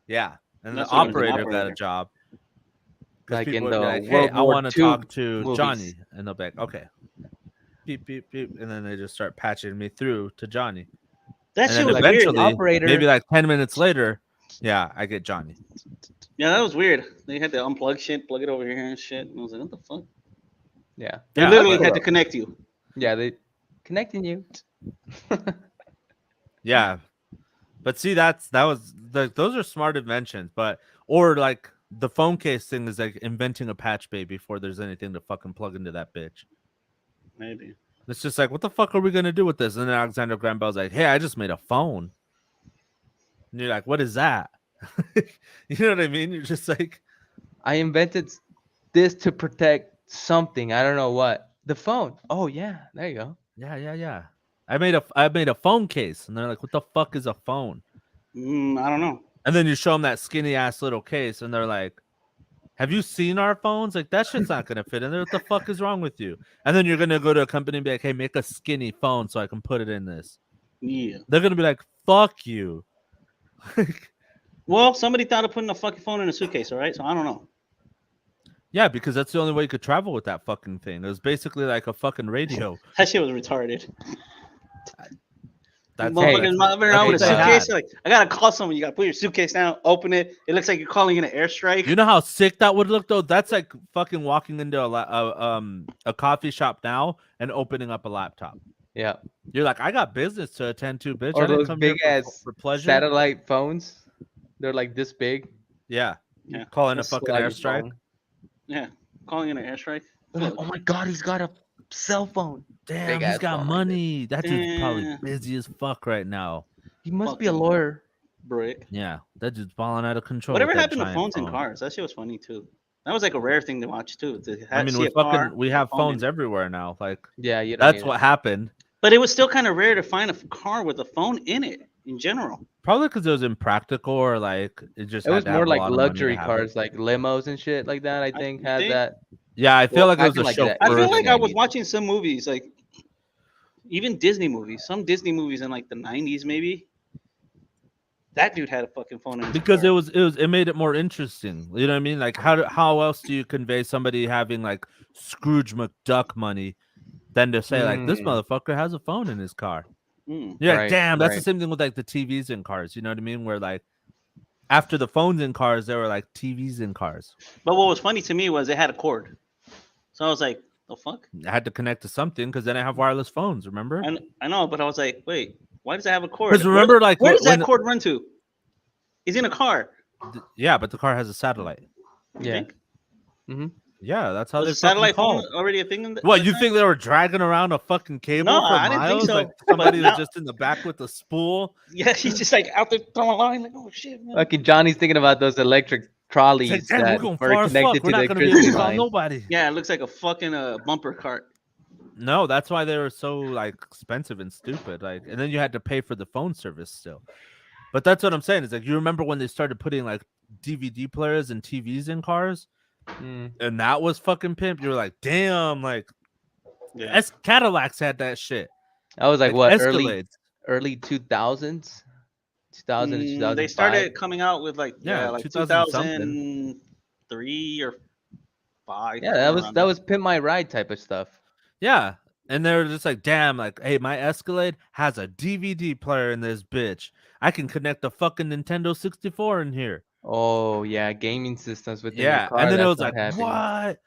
Speaker 1: Yeah. And
Speaker 2: That's
Speaker 1: the
Speaker 2: what it was, an
Speaker 1: operator got a
Speaker 2: operator.
Speaker 1: job. 'Cause
Speaker 3: like in
Speaker 1: people would
Speaker 3: the
Speaker 1: be like, hey,
Speaker 3: World
Speaker 1: I
Speaker 3: War
Speaker 1: want to
Speaker 3: II
Speaker 1: talk to
Speaker 3: movies.
Speaker 1: Johnny. And they'll be like, okay. Beep, beep, beep. And then they just start patching me through to Johnny.
Speaker 2: That
Speaker 1: And
Speaker 2: shit
Speaker 1: then
Speaker 2: was
Speaker 1: eventually,
Speaker 2: weird.
Speaker 3: Operator.
Speaker 1: maybe like 10 minutes later, yeah, I get Johnny.
Speaker 2: Yeah, that was weird. They had to unplug shit, plug it over here and shit. And I was like, what the fuck?
Speaker 3: yeah,
Speaker 2: They
Speaker 1: Yeah,
Speaker 2: literally
Speaker 1: but-
Speaker 2: had to connect you.
Speaker 3: yeah, they connecting you.
Speaker 1: Yeah. But see, that was like, those are smart inventions, but, or like the phone case thing is like inventing a patch bay before there's anything to fucking plug into that bitch.
Speaker 2: Maybe.
Speaker 1: It's just like, what the fuck are we gonna do with this? And then Alexander Graham Bell's like, hey, I just made a phone. And you're like, what is that? You know what I mean? You're just like,
Speaker 3: I invented this to protect something. I don't know what. The phone. Oh yeah, there you go.
Speaker 1: yeah. I made a phone case, and they're like, what the fuck is a phone?
Speaker 2: I don't know.
Speaker 1: And then you show them that skinny ass little case, and they're like, have you seen our phones? Like that shit's not gonna fit in there. What the fuck is wrong with you? And then you're gonna go to a company and be like, hey, make a skinny phone so I can put it in this.
Speaker 2: Yeah.
Speaker 1: They're gonna be like, fuck you.
Speaker 2: Well, somebody thought of putting a fucking phone in a suitcase, all right? So I don't know.
Speaker 1: Yeah, because that's the only way you could travel with that fucking thing. It was basically like a fucking radio.
Speaker 2: That shit was retarded.
Speaker 1: That's
Speaker 2: Motherfuckers running around with a
Speaker 1: that's
Speaker 2: suitcase.
Speaker 1: bad.
Speaker 2: Like, I gotta call someone. You gotta put your suitcase down, open it. It looks like you're calling in an airstrike.
Speaker 1: You know how sick that would look though? That's like fucking walking into a coffee shop now and opening up a laptop.
Speaker 3: Yeah.
Speaker 1: You're like, I got business to attend to, bitch.
Speaker 3: Or
Speaker 1: I didn't
Speaker 3: those
Speaker 1: come here
Speaker 3: big
Speaker 1: for-
Speaker 3: ass
Speaker 1: for pleasure.
Speaker 3: satellite phones. They're like this big.
Speaker 1: Yeah.
Speaker 2: Yeah.
Speaker 1: Calling a
Speaker 3: Just
Speaker 1: fucking
Speaker 3: slide your
Speaker 1: airstrike.
Speaker 3: phone.
Speaker 2: Yeah, calling in an airstrike.
Speaker 3: They're like, oh my god, he's got a cell phone.
Speaker 1: Damn,
Speaker 3: Big
Speaker 1: he's
Speaker 3: ass
Speaker 1: got
Speaker 3: phone like
Speaker 1: money. That dude's probably
Speaker 2: Damn.
Speaker 1: busy as fuck right now.
Speaker 3: He must be a
Speaker 2: Fucking
Speaker 3: lawyer.
Speaker 2: Brick.
Speaker 1: Yeah, that dude's balling out of control.
Speaker 2: Whatever
Speaker 1: with that
Speaker 2: happened to
Speaker 1: giant
Speaker 2: phones in
Speaker 1: phone.
Speaker 2: cars? That shit was funny too. That was like a rare thing to watch too.
Speaker 1: I mean,
Speaker 2: see
Speaker 1: we have
Speaker 2: phone
Speaker 1: phones
Speaker 2: in it.
Speaker 1: everywhere now. Like
Speaker 3: Yeah, you don't
Speaker 1: that's
Speaker 3: need
Speaker 1: what
Speaker 3: it.
Speaker 1: happened.
Speaker 2: But it was still kind of rare to find a car with a phone in it in general.
Speaker 1: Probably because it was impractical or like it just.
Speaker 3: It
Speaker 1: had
Speaker 3: was
Speaker 1: to have
Speaker 3: more
Speaker 1: a
Speaker 3: like
Speaker 1: lot of money to
Speaker 3: luxury
Speaker 1: have it.
Speaker 3: cars, like limos and shit like that. I think had
Speaker 2: think-
Speaker 3: that.
Speaker 1: Yeah, I feel
Speaker 3: Well,
Speaker 1: like it
Speaker 3: I
Speaker 1: was
Speaker 3: feel
Speaker 1: a
Speaker 3: like
Speaker 1: show.
Speaker 3: that-
Speaker 2: I feel
Speaker 3: First
Speaker 2: like
Speaker 3: thing
Speaker 2: I
Speaker 3: I
Speaker 2: was
Speaker 3: need.
Speaker 2: watching some movies like Even Disney movies. Some Disney movies in like the 90s, maybe. That dude had a fucking phone in his
Speaker 1: Because
Speaker 2: car.
Speaker 1: it made it more interesting. You know what I mean? Like how else do you convey somebody having like Scrooge McDuck money than to say like this motherfucker has a phone in his car?
Speaker 2: Mm.
Speaker 1: You're like,
Speaker 3: Right,
Speaker 1: damn, that's the
Speaker 3: right.
Speaker 1: same thing with like the TVs in cars. You know what I mean? Where like after the phones in cars, there were like TVs in cars.
Speaker 2: But what was funny to me was it had a cord. So I was like, the fuck?
Speaker 1: I had to connect to something because then I have wireless phones. Remember?
Speaker 2: And I know, but I was like, wait, why does it have a cord?
Speaker 1: Because remember, like
Speaker 2: where does
Speaker 1: when
Speaker 2: that cord run to? It's in a car.
Speaker 1: yeah, but the car has a satellite.
Speaker 2: You
Speaker 3: Yeah.
Speaker 2: think?
Speaker 3: Mm-hmm.
Speaker 1: Yeah, that's how
Speaker 2: Was
Speaker 1: they
Speaker 2: a satellite
Speaker 1: fucking
Speaker 2: phone
Speaker 1: call.
Speaker 2: already a thing?
Speaker 1: What,
Speaker 2: that
Speaker 1: you
Speaker 2: time?
Speaker 1: think they were dragging around a fucking cable
Speaker 2: No,
Speaker 1: for
Speaker 2: I didn't think
Speaker 1: miles?
Speaker 2: so,
Speaker 1: Like
Speaker 2: but
Speaker 1: somebody was
Speaker 2: now-
Speaker 1: just in the back with a spool.
Speaker 2: Yeah, he's just like out there throwing a line, like, oh shit, man.
Speaker 3: Fucking Johnny's thinking about those electric trolleys
Speaker 1: It's like, damn, we're
Speaker 3: that
Speaker 1: going
Speaker 3: were
Speaker 1: far as
Speaker 3: connected
Speaker 1: fuck. We're
Speaker 3: to the
Speaker 1: not gonna be able to
Speaker 3: electricity
Speaker 1: call
Speaker 3: line.
Speaker 1: nobody.
Speaker 2: Yeah, it looks like a fucking bumper cart.
Speaker 1: No, that's why they were so like expensive and stupid. Like, and then you had to pay for the phone service still. But that's what I'm saying. Is like you remember when they started putting like DVD players and TVs in cars,
Speaker 3: Mm.
Speaker 1: and that was fucking pimp. You were like, damn, like
Speaker 2: Yeah.
Speaker 1: Cadillacs had that shit.
Speaker 3: That was like what
Speaker 1: Escalades.
Speaker 3: early 2000s, 2000 to 2005.
Speaker 2: They started coming out with like
Speaker 1: Yeah,
Speaker 2: like
Speaker 1: 2000 something.
Speaker 2: 2003 or 5.
Speaker 3: Yeah, that was Pimp My Ride type of stuff.
Speaker 1: Yeah. And they were just like, damn, like, hey, my Escalade has a DVD player in this bitch. I can connect a fucking Nintendo 64 in here.
Speaker 3: Oh yeah, gaming systems within
Speaker 1: Yeah.
Speaker 3: your car.
Speaker 1: And then it
Speaker 3: that's
Speaker 1: was
Speaker 3: not
Speaker 1: like,
Speaker 3: happening.
Speaker 1: what?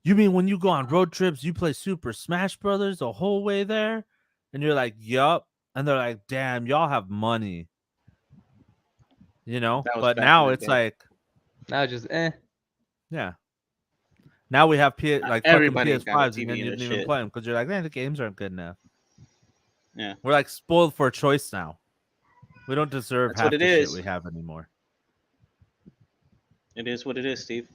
Speaker 1: You mean when you go on road trips, you play Super Smash Brothers the whole way there? And you're like, yup. And they're like, damn, y'all have money. You know?
Speaker 2: That was
Speaker 1: But
Speaker 2: back
Speaker 1: now
Speaker 2: in the
Speaker 1: it's
Speaker 2: day.
Speaker 1: like,
Speaker 3: Now it's just
Speaker 1: yeah. Now we have like
Speaker 2: Everybody
Speaker 1: fucking
Speaker 2: got a
Speaker 1: PS5s and
Speaker 2: TV
Speaker 1: then you
Speaker 2: and
Speaker 1: didn't even
Speaker 2: shit.
Speaker 1: play them because you're like, man, the games aren't good enough.
Speaker 2: Yeah.
Speaker 1: We're like spoiled for choice now. We don't deserve
Speaker 2: That's
Speaker 1: half
Speaker 2: what
Speaker 1: the
Speaker 2: it
Speaker 1: shit
Speaker 2: is.
Speaker 1: we have anymore.
Speaker 2: It is what it is, Steve.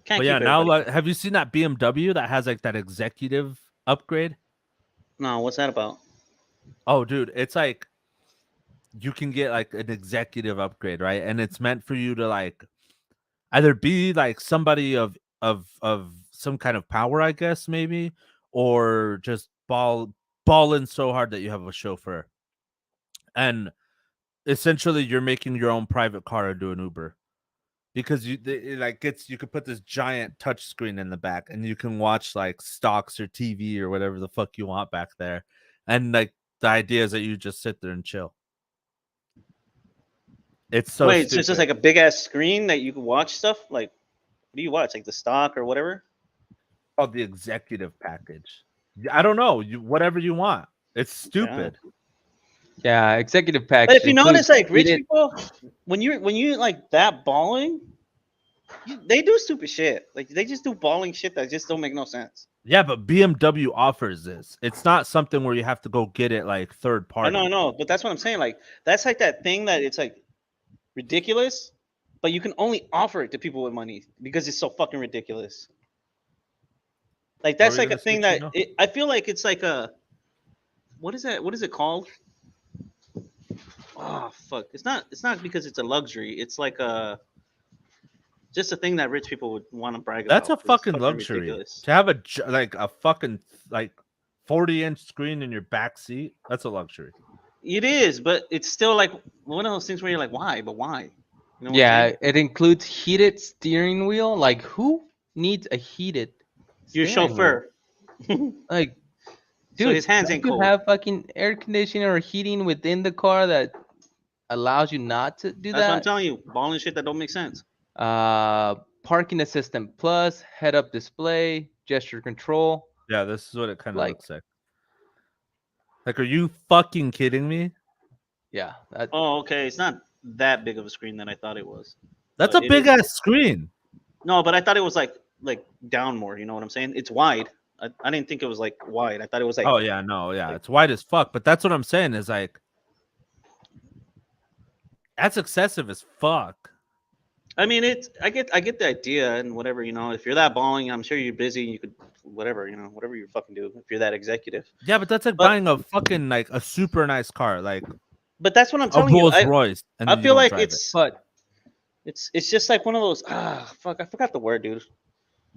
Speaker 2: Can't
Speaker 1: But
Speaker 2: keep
Speaker 1: yeah, now
Speaker 2: everybody-
Speaker 1: like, have you seen that BMW that has like that executive upgrade?
Speaker 2: No, what's that about?
Speaker 1: Oh, dude, it's like you can get like an executive upgrade, right? And it's meant for you to like either be like somebody of some kind of power, I guess, maybe, or just ball in so hard that you have a chauffeur. And essentially you're making your own private car into an Uber. Because it like gets you could put this giant touch screen in the back and you can watch like stocks or TV or whatever the fuck you want back there. And like the idea is that you just sit there and chill. It's so
Speaker 2: Wait, so
Speaker 1: stupid.
Speaker 2: it's just like a big ass screen that you can watch stuff? Like, what do you watch? Like the stock or whatever?
Speaker 1: called the executive package. I don't know, whatever you want. It's stupid.
Speaker 3: yeah, executive package.
Speaker 2: But if you notice,
Speaker 3: includes
Speaker 2: like rich
Speaker 3: heated-
Speaker 2: people, when you like that balling, they do stupid shit. Like they just do balling shit that just don't make no sense.
Speaker 1: Yeah, but BMW offers this. It's not something where you have to go get it like third party.
Speaker 2: I know, but that's what I'm saying. Like that's like that thing that it's like ridiculous, but you can only offer it to people with money because it's so fucking ridiculous. Like that's
Speaker 1: were you
Speaker 2: like a
Speaker 1: gonna
Speaker 2: thing
Speaker 1: say,
Speaker 2: that
Speaker 1: Chino?
Speaker 2: I feel like it's like a what is that? What is it called? Oh fuck! It's not because it's a luxury. It's like a just a thing that rich people would want to brag
Speaker 1: That's a
Speaker 2: about. 'cause it's
Speaker 1: fucking luxury.
Speaker 2: ridiculous.
Speaker 1: To have like a fucking like 40-inch screen in your back seat, that's a luxury.
Speaker 2: It is, but it's still like one of those things where you're like, why? But why? You know what I'm
Speaker 3: Yeah,
Speaker 2: saying?
Speaker 3: it includes heated steering wheel. Like who needs a heated
Speaker 2: Your
Speaker 3: steering wheel?
Speaker 2: chauffeur.
Speaker 3: Like,
Speaker 2: So
Speaker 3: dude,
Speaker 2: his hands
Speaker 3: don't
Speaker 2: ain't
Speaker 3: you
Speaker 2: cold.
Speaker 3: have fucking air conditioning or heating within the car that allows you not to do
Speaker 2: That's what I'm
Speaker 3: that?
Speaker 2: telling you. Balling shit that don't make sense.
Speaker 3: Parking assistant plus, head-up display, gesture control.
Speaker 1: Yeah, this is what it kind of
Speaker 3: Like-
Speaker 1: looks like. Like, are you fucking kidding me?
Speaker 3: Yeah, that,
Speaker 2: Oh, okay. It's not that big of a screen that I thought it was.
Speaker 1: That's
Speaker 2: But
Speaker 1: a
Speaker 2: it
Speaker 1: big
Speaker 2: is-
Speaker 1: ass screen.
Speaker 2: No, but I thought it was like down more. You know what I'm saying? It's wide. I didn't think it was like wide. I thought it was like.
Speaker 1: Oh yeah, no, yeah, it's wide as fuck. But that's what I'm saying is like, that's excessive as fuck.
Speaker 2: I mean, it's. I get the idea and whatever. You know, if you're that balling, I'm sure you're busy. You could whatever. You know, whatever you fucking do. If you're that executive.
Speaker 1: Yeah, but that's like
Speaker 2: But-
Speaker 1: buying a fucking like a super nice car, like
Speaker 2: But that's what I'm
Speaker 1: a
Speaker 2: telling you.
Speaker 1: Rolls
Speaker 2: I,
Speaker 1: Royce. And
Speaker 2: I
Speaker 1: then you
Speaker 2: feel
Speaker 1: don't
Speaker 2: like
Speaker 1: drive it.
Speaker 2: it's
Speaker 3: but
Speaker 2: it's just like one of those. Fuck! I forgot the word, dude.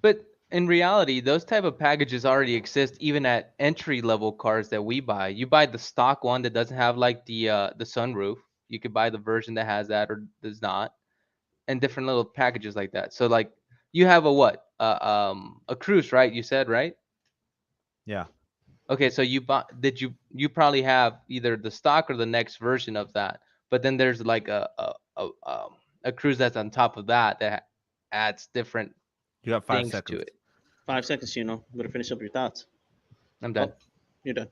Speaker 3: but in reality, those type of packages already exist even at entry level cars that we buy. You buy the stock one that doesn't have like the sunroof. You could buy the version that has that or does not, and different little packages like that. So like you have a what? A cruise, right? You said, right?
Speaker 1: Yeah.
Speaker 3: Okay, so you probably have either the stock or the next version of that. But then there's like a cruise that's on top of that adds different
Speaker 1: You got 5
Speaker 3: things
Speaker 1: seconds.
Speaker 3: to it.
Speaker 2: 5 seconds, you know. Better finish up your thoughts.
Speaker 3: I'm done.
Speaker 2: You're done.